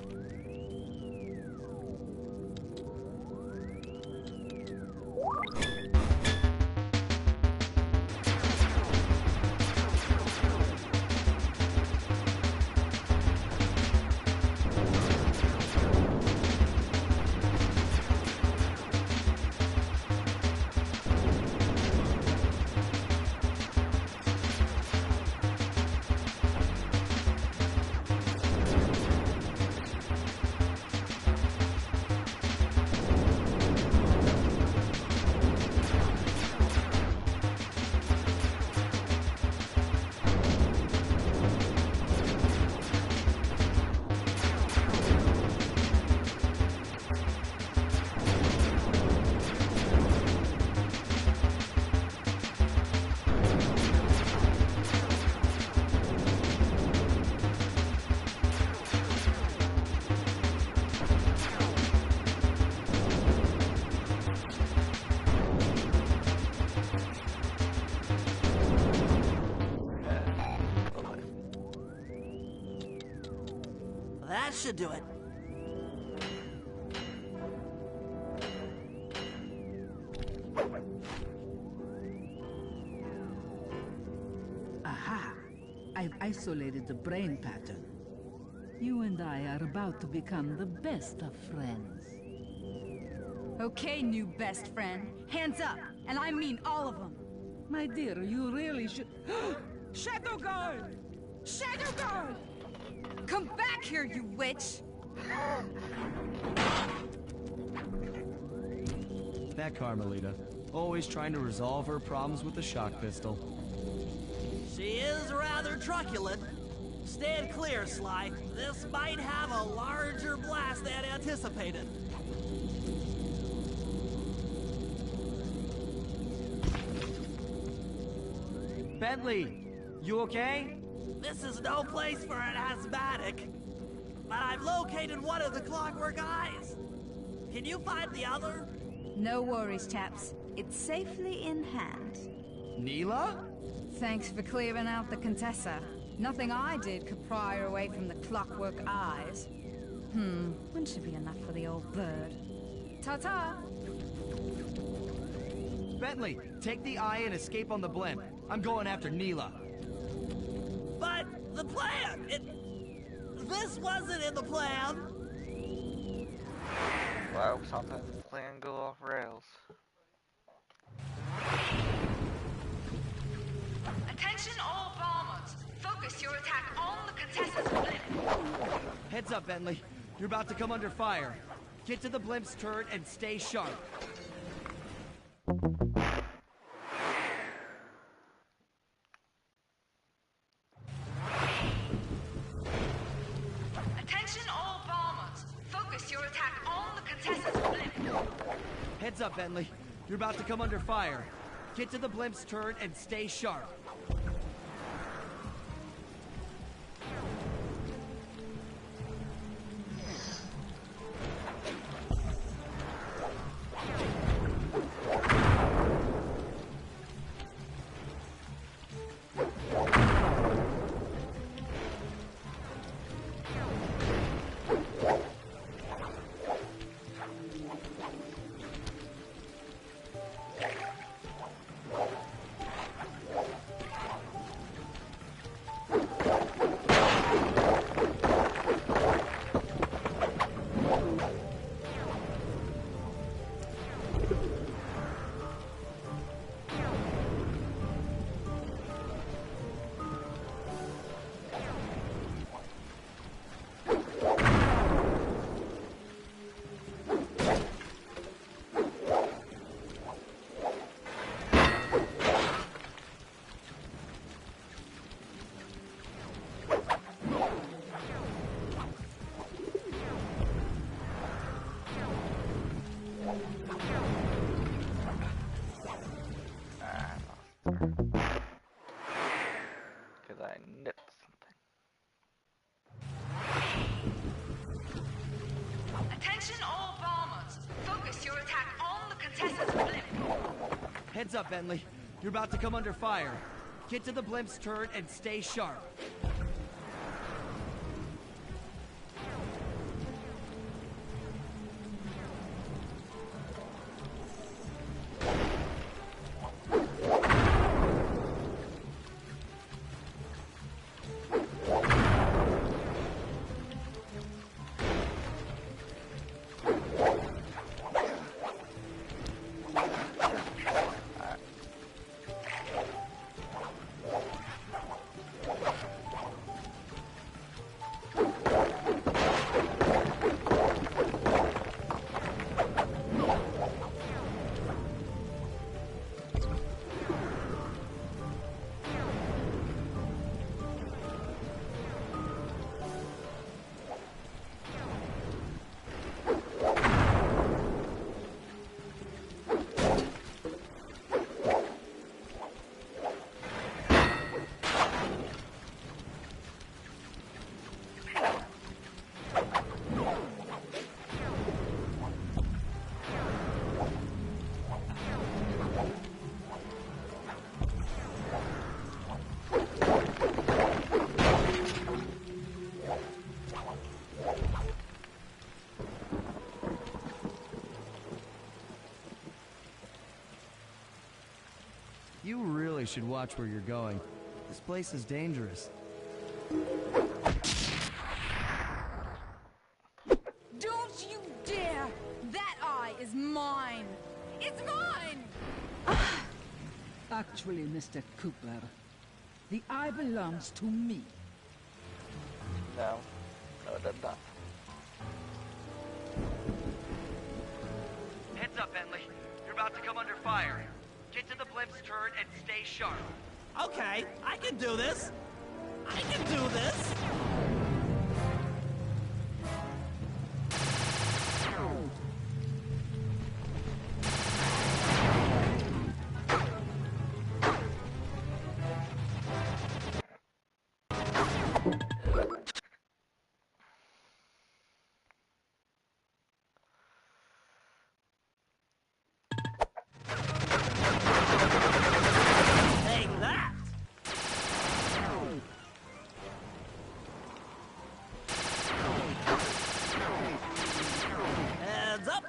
[SPEAKER 8] That should do it.
[SPEAKER 6] Aha! I've isolated the brain pattern. You and I are about to become the best of friends.
[SPEAKER 5] Okay, new best friend. Hands up, and I mean all of them.
[SPEAKER 6] My dear, you really should... Shadow Guard! Shadow Guard!
[SPEAKER 5] Come back here, you witch!
[SPEAKER 4] That Carmelita. Always trying to resolve her problems with the shock pistol.
[SPEAKER 8] She is rather truculent. Stand clear, Sly. This might have a larger blast than anticipated.
[SPEAKER 4] Bentley, you okay?
[SPEAKER 8] This is no place for an asthmatic. But I've located one of the Clockwork Eyes. Can you find the other?
[SPEAKER 5] No worries, chaps. It's safely in hand.
[SPEAKER 4] Neela?
[SPEAKER 5] Thanks for clearing out the Contessa. Nothing I did could pry her away from the Clockwork Eyes. One should be enough for the old bird. Ta-ta!
[SPEAKER 4] Bentley, take the eye and escape on the blimp. I'm going after Neela.
[SPEAKER 8] But the plan! This wasn't in the plan!
[SPEAKER 7] Wow, sometimes the plan go off rails.
[SPEAKER 9] Attention all bombers. Focus your attack on the Contessa's blimp.
[SPEAKER 4] Heads up, Bentley. You're about to come under fire. Get to the blimp's turret and stay sharp.
[SPEAKER 9] Attention all bombers. Focus your attack on the Contessa's blimp.
[SPEAKER 4] Heads up, Bentley. You're about to come under fire. Get to the blimp's turret and stay sharp.
[SPEAKER 7] Because I nipped something.
[SPEAKER 9] Attention all bombers. Focus your attack on the Contessa's blimp.
[SPEAKER 4] Heads up, Bentley. You're about to come under fire. Get to the blimp's turret and stay sharp. You really should watch where you're going. This place is dangerous.
[SPEAKER 5] Don't you dare! That eye is mine! It's mine!
[SPEAKER 6] Actually, Mr. Cooper, the eye belongs to me.
[SPEAKER 7] No. No, it does not.
[SPEAKER 1] Heads up, Bentley. You're about to come under fire. Get to the blimp's turret and stay sharp.
[SPEAKER 8] Okay, I can do this. I can do this. Take that. Heads up.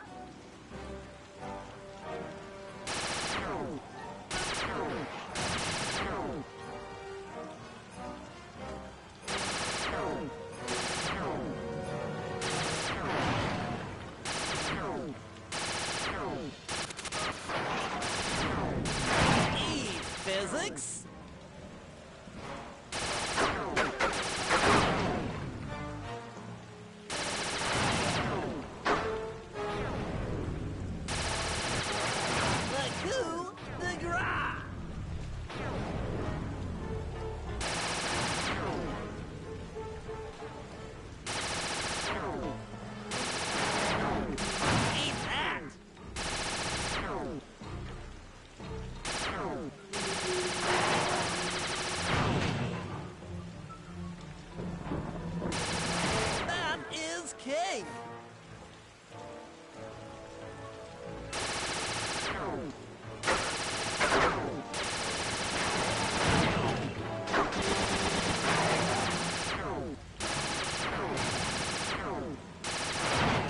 [SPEAKER 8] E physics. The coup de grace. Eat that. That is cake.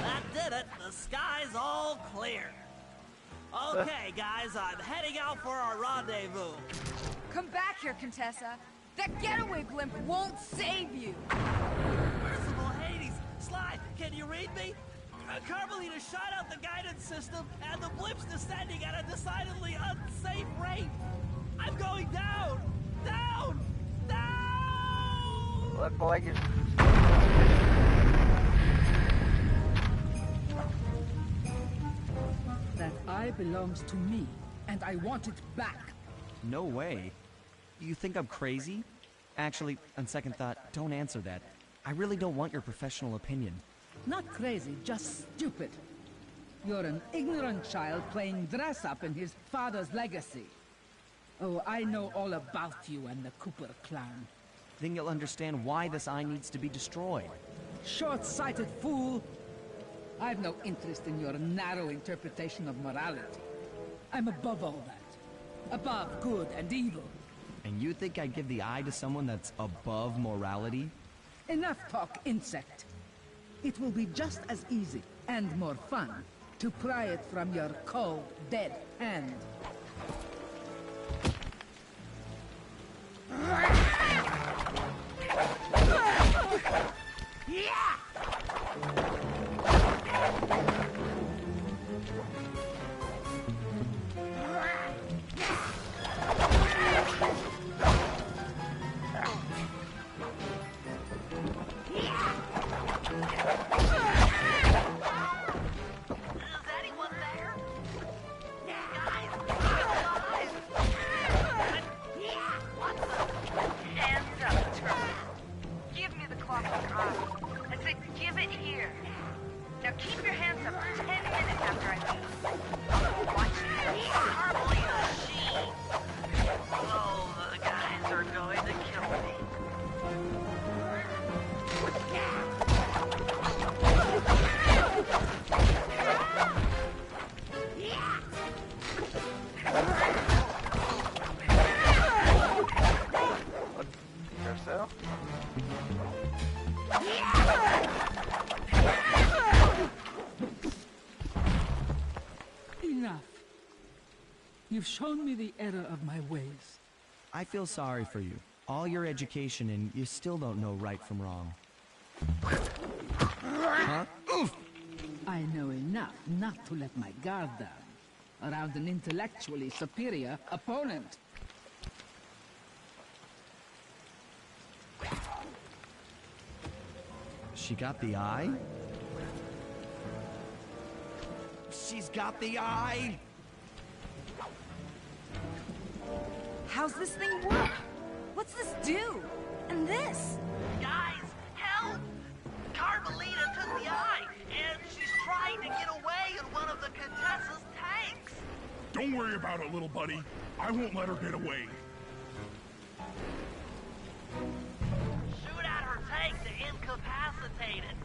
[SPEAKER 8] That did it. The sky's all clear. Okay, guys, I'm heading out for our rendezvous.
[SPEAKER 5] Come back here, Contessa. That getaway blimp won't save you!
[SPEAKER 8] Merciful Hades! Sly, can you read me? Carmelita shot out the guidance system, and the blimp's descending at a decidedly unsafe rate. I'm going down! Down! Down!
[SPEAKER 7] Look like it.
[SPEAKER 6] That eye belongs to me, and I want it back.
[SPEAKER 4] No way. You think I'm crazy? Actually, on second thought, don't answer that. I really don't want your professional opinion.
[SPEAKER 6] Not crazy, just stupid. You're an ignorant child playing dress-up in his father's legacy. Oh, I know all about you and the Cooper clan.
[SPEAKER 4] Then you'll understand why this eye needs to be destroyed.
[SPEAKER 6] Short-sighted fool! I've no interest in your narrow interpretation of morality. I'm above all that. Above good and evil.
[SPEAKER 4] And you think I'd give the eye to someone that's above morality?
[SPEAKER 6] Enough talk, insect. It will be just as easy, and more fun, to pry it from your cold, dead hand.
[SPEAKER 2] Is anyone there? Guys,
[SPEAKER 6] You've shown me the error of my ways.
[SPEAKER 4] I feel sorry for you. All your education and you still don't know right from wrong. Huh? Oof!
[SPEAKER 6] I know enough not to let my guard down around an intellectually superior opponent.
[SPEAKER 4] She got the eye? She's got the eye!
[SPEAKER 5] How's this thing work? What's this do? And this?
[SPEAKER 2] Guys, help! Carmelita took the eye, and she's trying to get away in one of the Contessa's tanks.
[SPEAKER 3] Don't worry about it, little buddy. I won't let her get away.
[SPEAKER 2] Shoot at her tank to incapacitate it.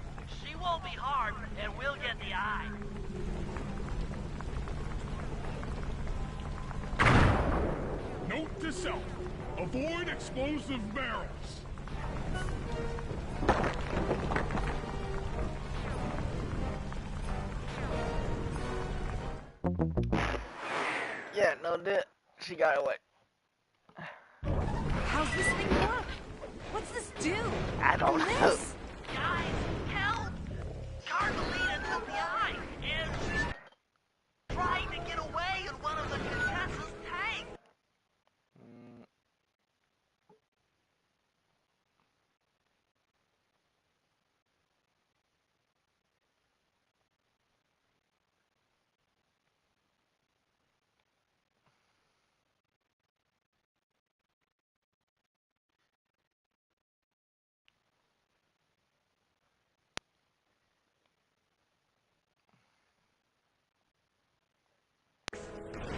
[SPEAKER 2] She won't be harmed, and we'll get the eye.
[SPEAKER 3] Note to self. Avoid explosive barrels.
[SPEAKER 7] Yeah, no dip. She got away.
[SPEAKER 5] How's this thing work? What's this do?
[SPEAKER 7] I don't
[SPEAKER 5] and
[SPEAKER 7] know.
[SPEAKER 5] this?
[SPEAKER 2] Guys, help! Carmelita took the eye, and she's trying to get away in one of the Contessa's tanks.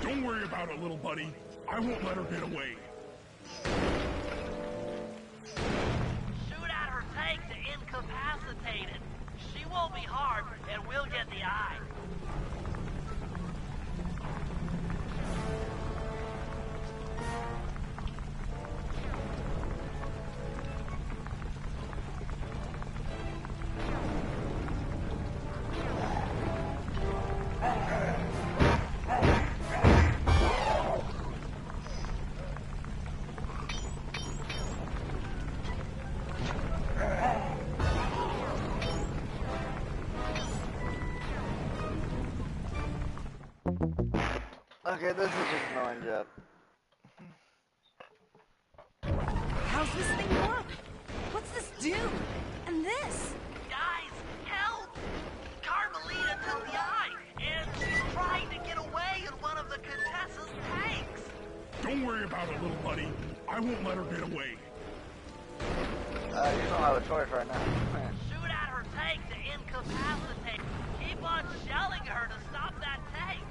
[SPEAKER 3] Don't worry about it, little buddy. I won't let her get away.
[SPEAKER 2] Shoot at her tank to incapacitate it. She won't be harmed, and we'll get the eye.
[SPEAKER 7] Okay, this is just annoying, Jeff.
[SPEAKER 5] How's this thing work? What's this do? And this?
[SPEAKER 2] Guys, help! Carmelita took the eye, and she's trying to get away in one of the Contessa's tanks.
[SPEAKER 3] Don't worry about it, little buddy. I won't let her get away.
[SPEAKER 7] You don't have a choice right now.
[SPEAKER 2] Shoot at her tank to incapacitate. Keep on shelling her to stop that tank.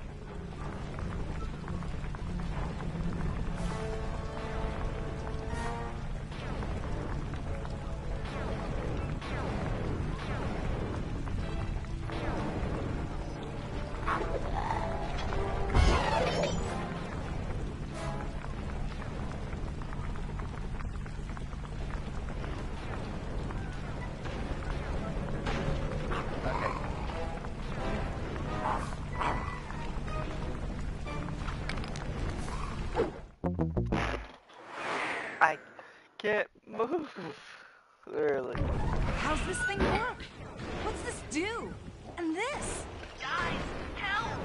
[SPEAKER 7] I can't move. Clearly.
[SPEAKER 5] How's this thing work? What's this do? And this?
[SPEAKER 2] Guys, help!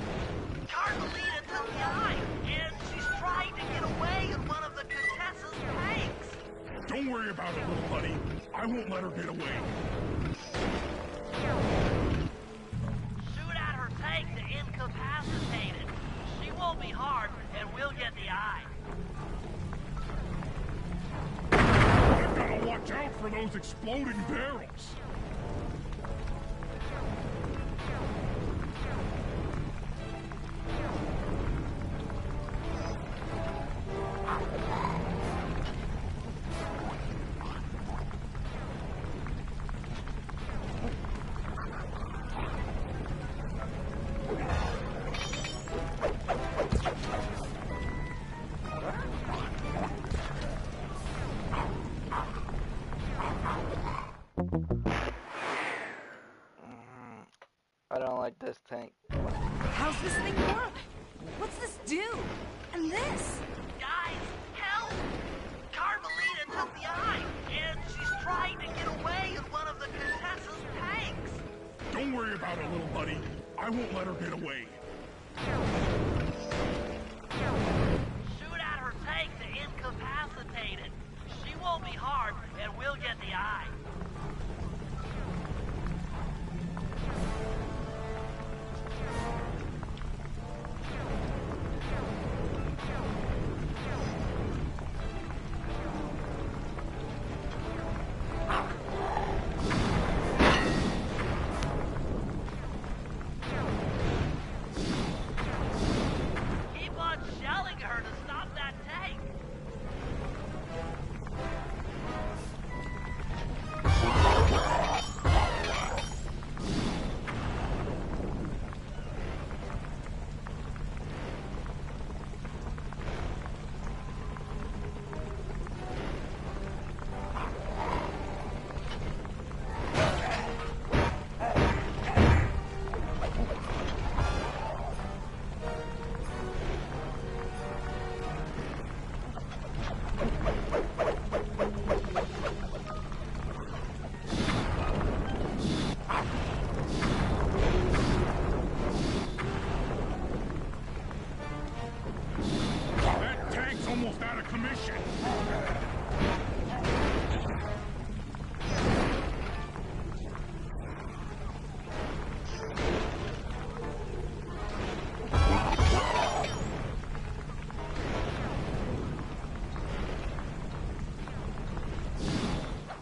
[SPEAKER 2] Carmelita took the eye, and she's trying to get away in one of the Contessa's tanks.
[SPEAKER 3] Don't worry about it, little buddy. I won't let her get away.
[SPEAKER 2] Shoot at her tank to incapacitate it. She won't be harmed, and we'll get the eye.
[SPEAKER 3] I've got to watch out for those exploding barrels.
[SPEAKER 7] I don't like this tank.
[SPEAKER 5] How's this thing work? What's this do?
[SPEAKER 3] won't let her get away.
[SPEAKER 2] Shoot at her tank to incapacitate it. She won't be harmed, and we'll get the eye. Keep on shelling her to stop that tank.
[SPEAKER 3] That tank's almost out of commission.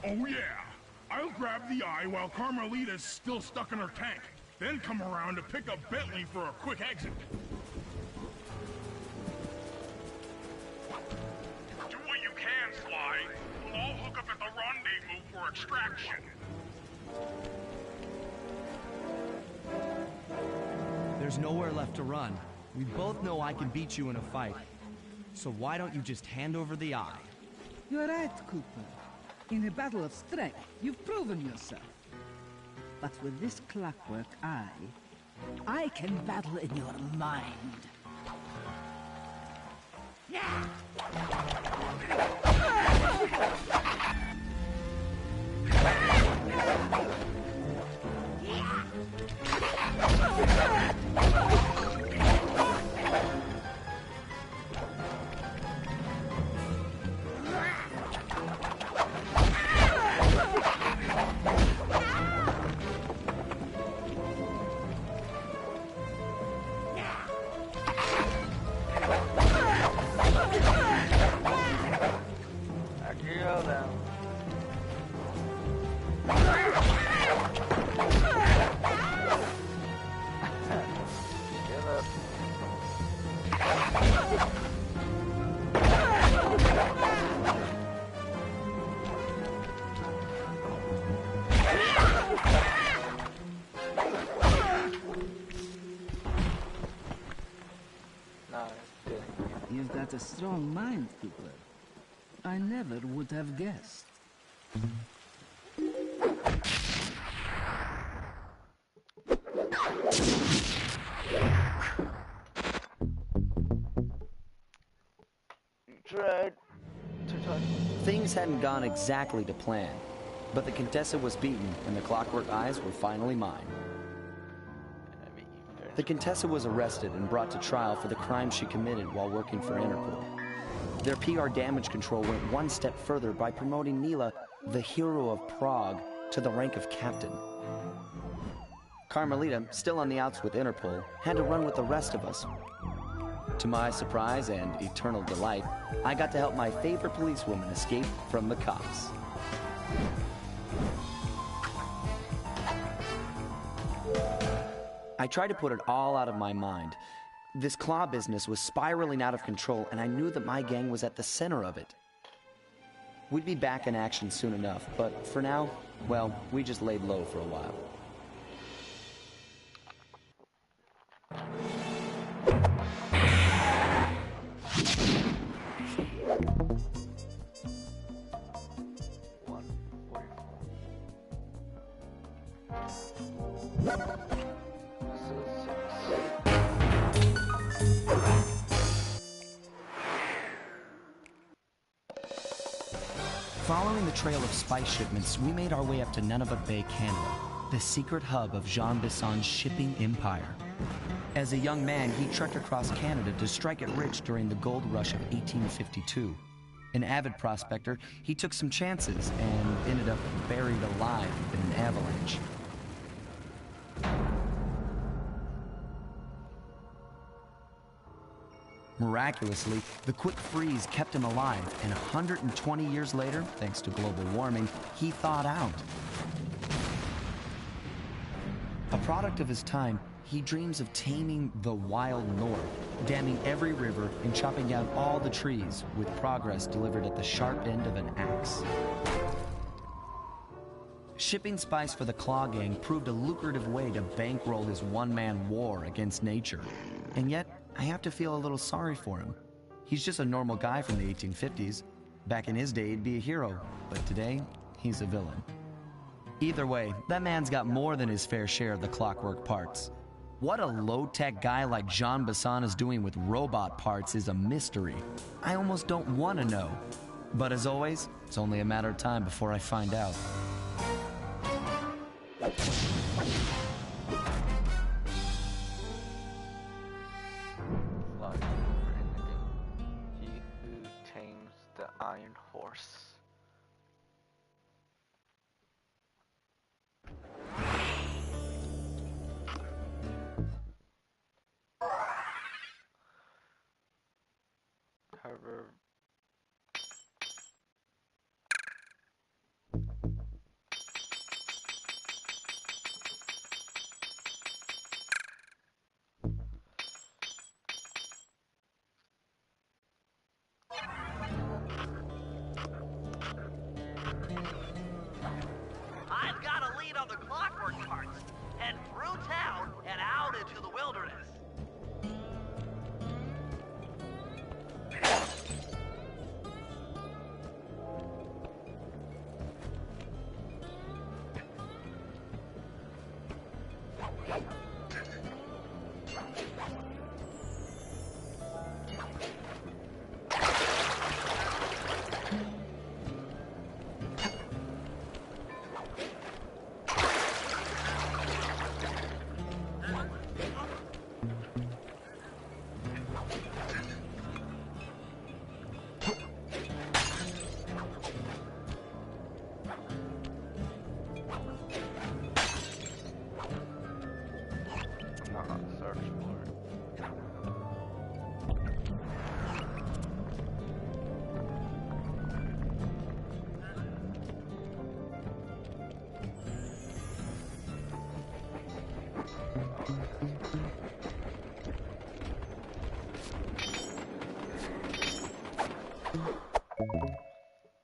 [SPEAKER 3] Oh yeah! I'll grab the eye while Carmelita's still stuck in her tank. Then come around to pick up Bentley for a quick exit. Do what you can, Sly. We'll all hook up at the rendezvous for extraction.
[SPEAKER 4] There's nowhere left to run. We both know I can beat you in a fight. So why don't you just hand over the eye?
[SPEAKER 6] You're right, Cooper. In a battle of strength, you've proven yourself. But with this clockwork eye, I can battle in your mind.
[SPEAKER 7] Akio down. Give up. Nice. Good.
[SPEAKER 6] You've got a strong mind, Cooper. I never would have guessed.
[SPEAKER 7] You tried to touch me.
[SPEAKER 10] Things hadn't gone exactly to plan, but the Contessa was beaten and the Clockwork Eyes were finally mine. The Contessa was arrested and brought to trial for the crime she committed while working for Interpol. Their PR damage control went one step further by promoting Nila, the hero of Prague, to the rank of captain. Carmelita, still on the outs with Interpol, had to run with the rest of us. To my surprise and eternal delight, I got to help my favorite policewoman escape from the cops. I tried to put it all out of my mind. This claw business was spiraling out of control, and I knew that my gang was at the center of it. We'd be back in action soon enough, but for now, well, we just laid low for a while. Following the trail of spice shipments, we made our way up to Nunavut Bay, Canada. the secret hub of Jean Bison's shipping empire. As a young man, he trekked across Canada to strike it rich during the gold rush of 1852. An avid prospector, he took some chances and ended up buried alive in an avalanche. Miraculously, the quick freeze kept him alive, and 120 years later, thanks to global warming, he thawed out. A product of his time, he dreams of taming the wild north, damming every river and chopping down all the trees, with progress delivered at the sharp end of an axe. Shipping spice for the Claw Gang proved a lucrative way to bankroll his one-man war against nature. And yet, I have to feel a little sorry for him. He's just a normal guy from the 1850s. Back in his day, he'd be a hero, but today, he's a villain. Either way, that man's got more than his fair share of the clockwork parts. What a low-tech guy like Jean Bison is doing with robot parts is a mystery. I almost don't want to know. But as always, it's only a matter of time before I find out.
[SPEAKER 7] He who tames the iron horse. However,
[SPEAKER 2] I've got a lead on the clockwork parts. Head through town and out into the wilderness.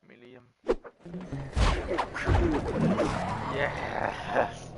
[SPEAKER 7] Million. Yes.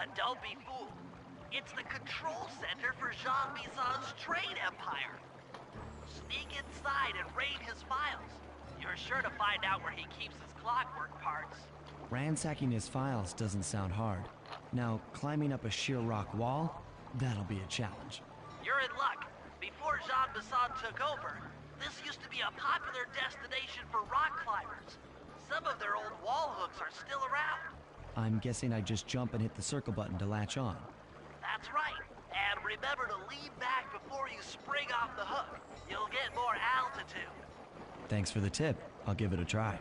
[SPEAKER 2] But don't be fooled. It's the control center for Jean Bison's trade empire. Sneak inside and raid his files. You're sure to find out where he keeps his clockwork parts.
[SPEAKER 4] Ransacking his files doesn't sound hard. Now, climbing up a sheer rock wall? That'll be a challenge.
[SPEAKER 2] You're in luck. Before Jean Bison took over, this used to be a popular destination for rock climbers. Some of their old wall hooks are still around.
[SPEAKER 4] I'm guessing I just jump and hit the circle button to latch on.
[SPEAKER 2] That's right. And remember to lean back before you spring off the hook. You'll get more altitude.
[SPEAKER 4] Thanks for the tip. I'll give it a try.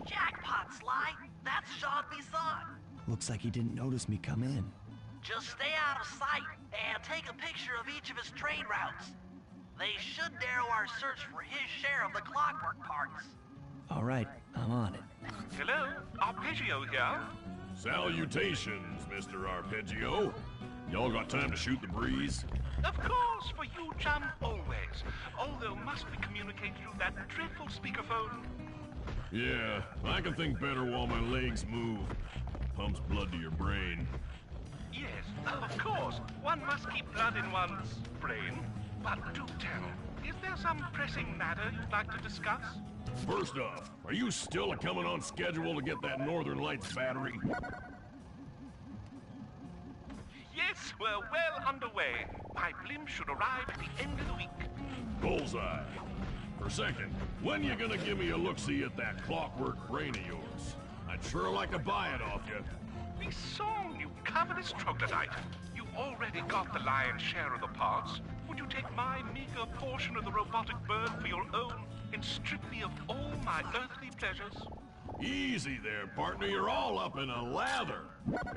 [SPEAKER 2] Jackpot, Sly. That's Jean Bison.
[SPEAKER 4] Looks like he didn't notice me come in.
[SPEAKER 2] Just stay out of sight and take a picture of each of his trade routes. They should narrow our search for his share of the clockwork parts.
[SPEAKER 4] All right, I'm on it.
[SPEAKER 11] Hello, Arpeggio here.
[SPEAKER 3] Salutations, Mr. Arpeggio. Y'all got time to shoot the breeze?
[SPEAKER 11] Of course, for you, chum, always. Although must we communicate through that dreadful speakerphone?
[SPEAKER 3] Yeah, I can think better while my legs move. Pumps blood to your brain.
[SPEAKER 11] Yes, of course. One must keep blood in one's brain. But do tell, is there some pressing matter you'd like to discuss?
[SPEAKER 3] First off, are you still coming on schedule to get that Northern Lights battery?
[SPEAKER 11] Yes, we're well underway. My blimp should arrive at the end of the week.
[SPEAKER 3] Bullseye. For second, when you gonna give me a look-see at that clockwork brain of yours? I'd sure like to buy it off you.
[SPEAKER 11] Bison, you covetous troglodyte. You already got the lion's share of the parts. Would you take my meager portion of the robotic bird for your own and strip me of all my earthly pleasures?
[SPEAKER 3] Easy there, partner. You're all up in a lather.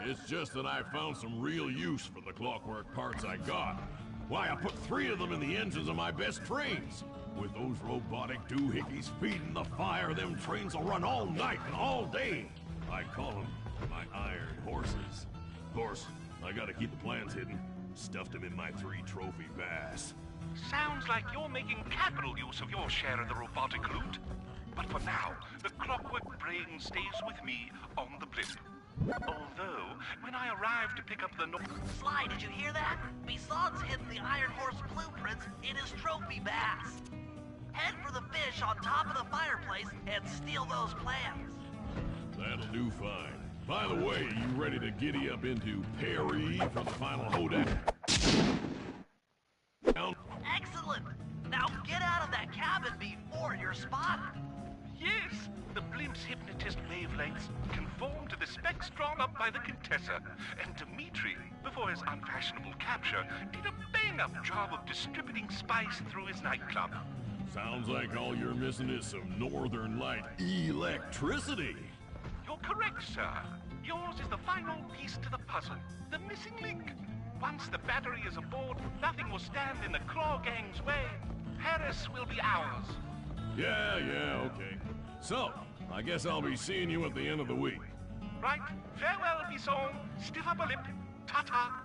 [SPEAKER 3] It's just that I found some real use for the clockwork parts I got. Why, I put 3 of them in the engines of my best trains. With those robotic doohickeys feeding the fire, them trains will run all night and all day. I call them my iron horses. Of course, I gotta keep the plans hidden. Stuffed them in my 3 trophy bass.
[SPEAKER 11] Sounds like you're making capital use of your share of the robotic loot. But for now, the clockwork brain stays with me on the blimp. Although, when I arrive to pick up the
[SPEAKER 2] Sly, did you hear that? Bison's hidden the Iron Horse blueprints in his trophy bass. Head for the fish on top of the fireplace and steal those plans.
[SPEAKER 3] That'll do fine. By the way, you ready to giddy up into Perry for the final hoedown?
[SPEAKER 2] Excellent! Now get out of that cabin before you're spotted.
[SPEAKER 11] Yes, the blimp's hypnotist wavelengths conform to the specs drawn up by the Contessa, and Dimitri, before his unfashionable capture, did a bang-up job of distributing spice through his nightclub.
[SPEAKER 3] Sounds like all you're missing is some Northern Light electricity.
[SPEAKER 11] You're correct, sir. Yours is the final piece to the puzzle, the missing link. Once the battery is aboard, nothing will stand in the Claw Gang's way. Paris will be ours.
[SPEAKER 3] Yeah, okay. So, I guess I'll be seeing you at the end of the week.
[SPEAKER 11] Right. Farewell, Bison. Stiff upper lip. Ta-ta.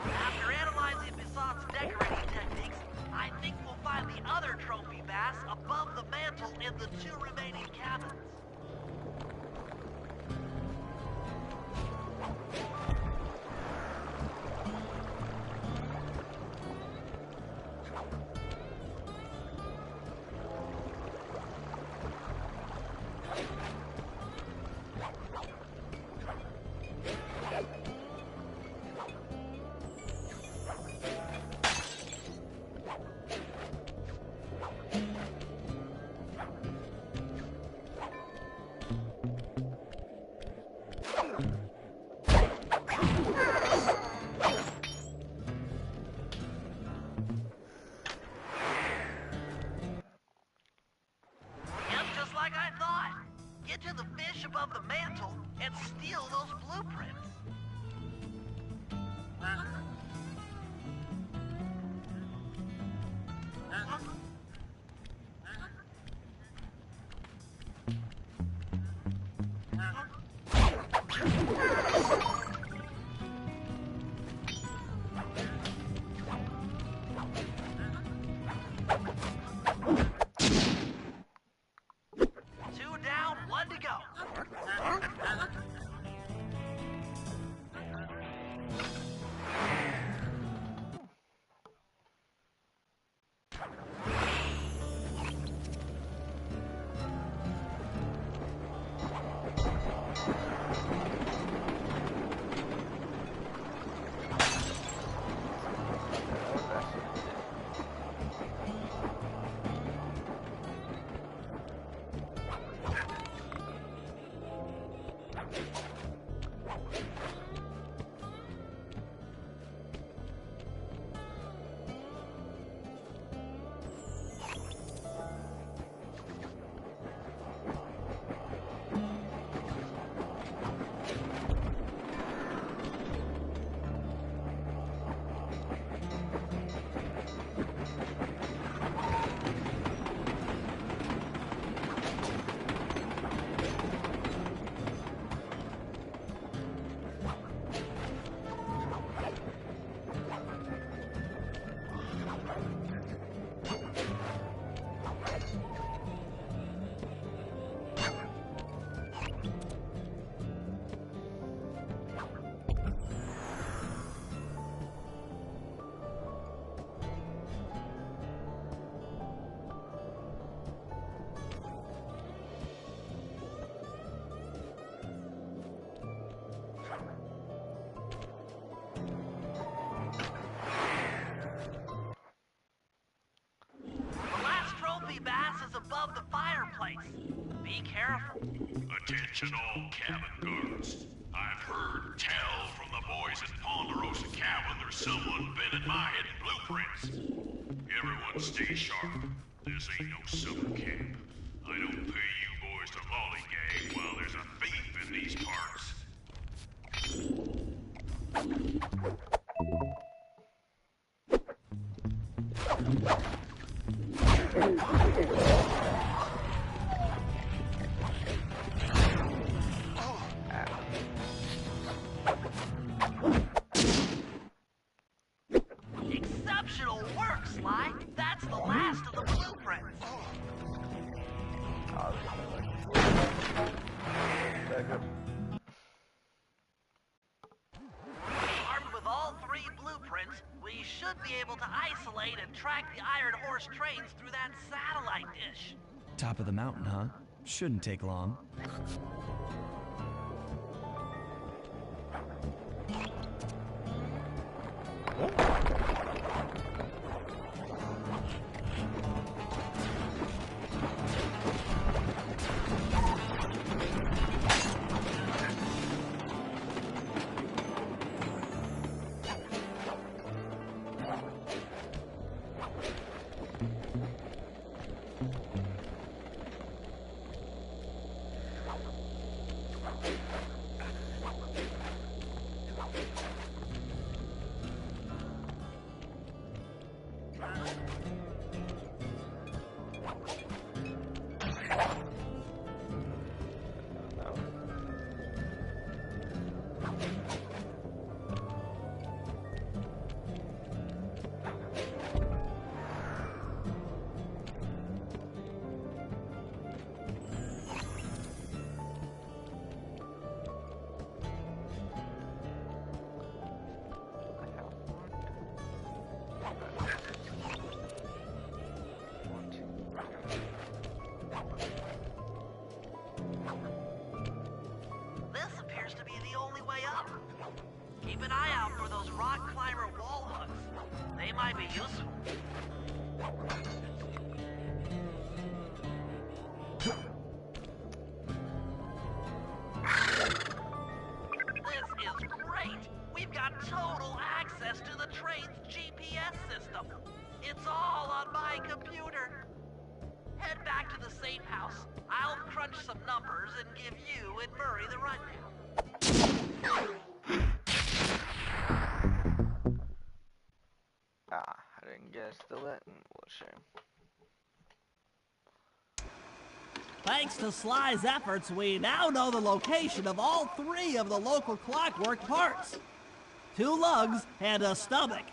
[SPEAKER 2] After analyzing Bison's decorating techniques, I think we'll find the other trophy bass above the mantle in the 2 remaining cabins. blueprints. Two down, one to go. Above the fireplace. Be careful.
[SPEAKER 12] Attention all cabin guards. I've heard tell from the boys at Ponderosa Cabin there's someone been in my hidden blueprints. Everyone stay sharp. This ain't no summer camp. I don't pay you boys to lollygag while there's a thief in these parts.
[SPEAKER 2] Exceptional work, Sly. That's the last of the blueprints. Armed with all three blueprints, we should be able to isolate and track the Iron Horse trains through that satellite dish.
[SPEAKER 4] Top of the mountain, huh? Shouldn't take long.
[SPEAKER 2] Keep an eye out for those rock climber wall hooks. They might be useful. This is great! We've got total access to the train's GPS system. It's all on my computer. Head back to the safe house. I'll crunch some numbers and give you and Murray the rundown.
[SPEAKER 7] didn't guess the Latin. We'll share.
[SPEAKER 8] Thanks to Sly's efforts, we now know the location of all 3 of the local Clockwork parts. 2 lugs and a stomach.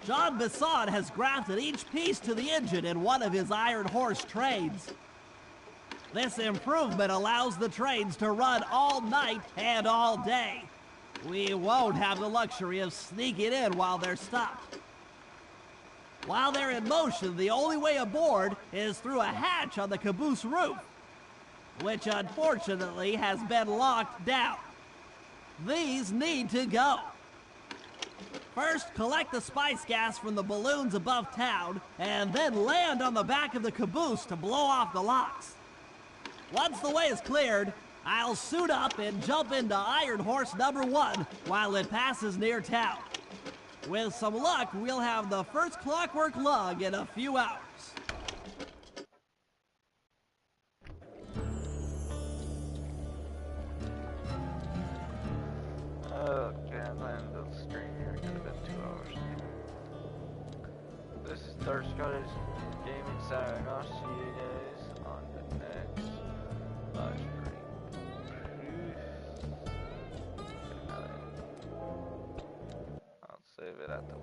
[SPEAKER 8] John Bisson has grafted each piece to the engine in one of his Iron Horse trains. This improvement allows the trains to run all night and all day. We won't have the luxury of sneaking in while they're stopped. While they're in motion, the only way aboard is through a hatch on the caboose roof, which unfortunately has been locked down. These need to go. First, collect the spice gas from the balloons above town, and then land on the back of the caboose to blow off the locks. Once the way is cleared, I'll suit up and jump into Iron Horse number 1 while it passes near town. With some luck, we'll have the first Clockwork lug in a few hours.
[SPEAKER 7] Okay, I'm not in the stream here. It could have been 2 hours. This is Dark Scottish Gaming signing off. See you guys on the next live stream. I'll save it at the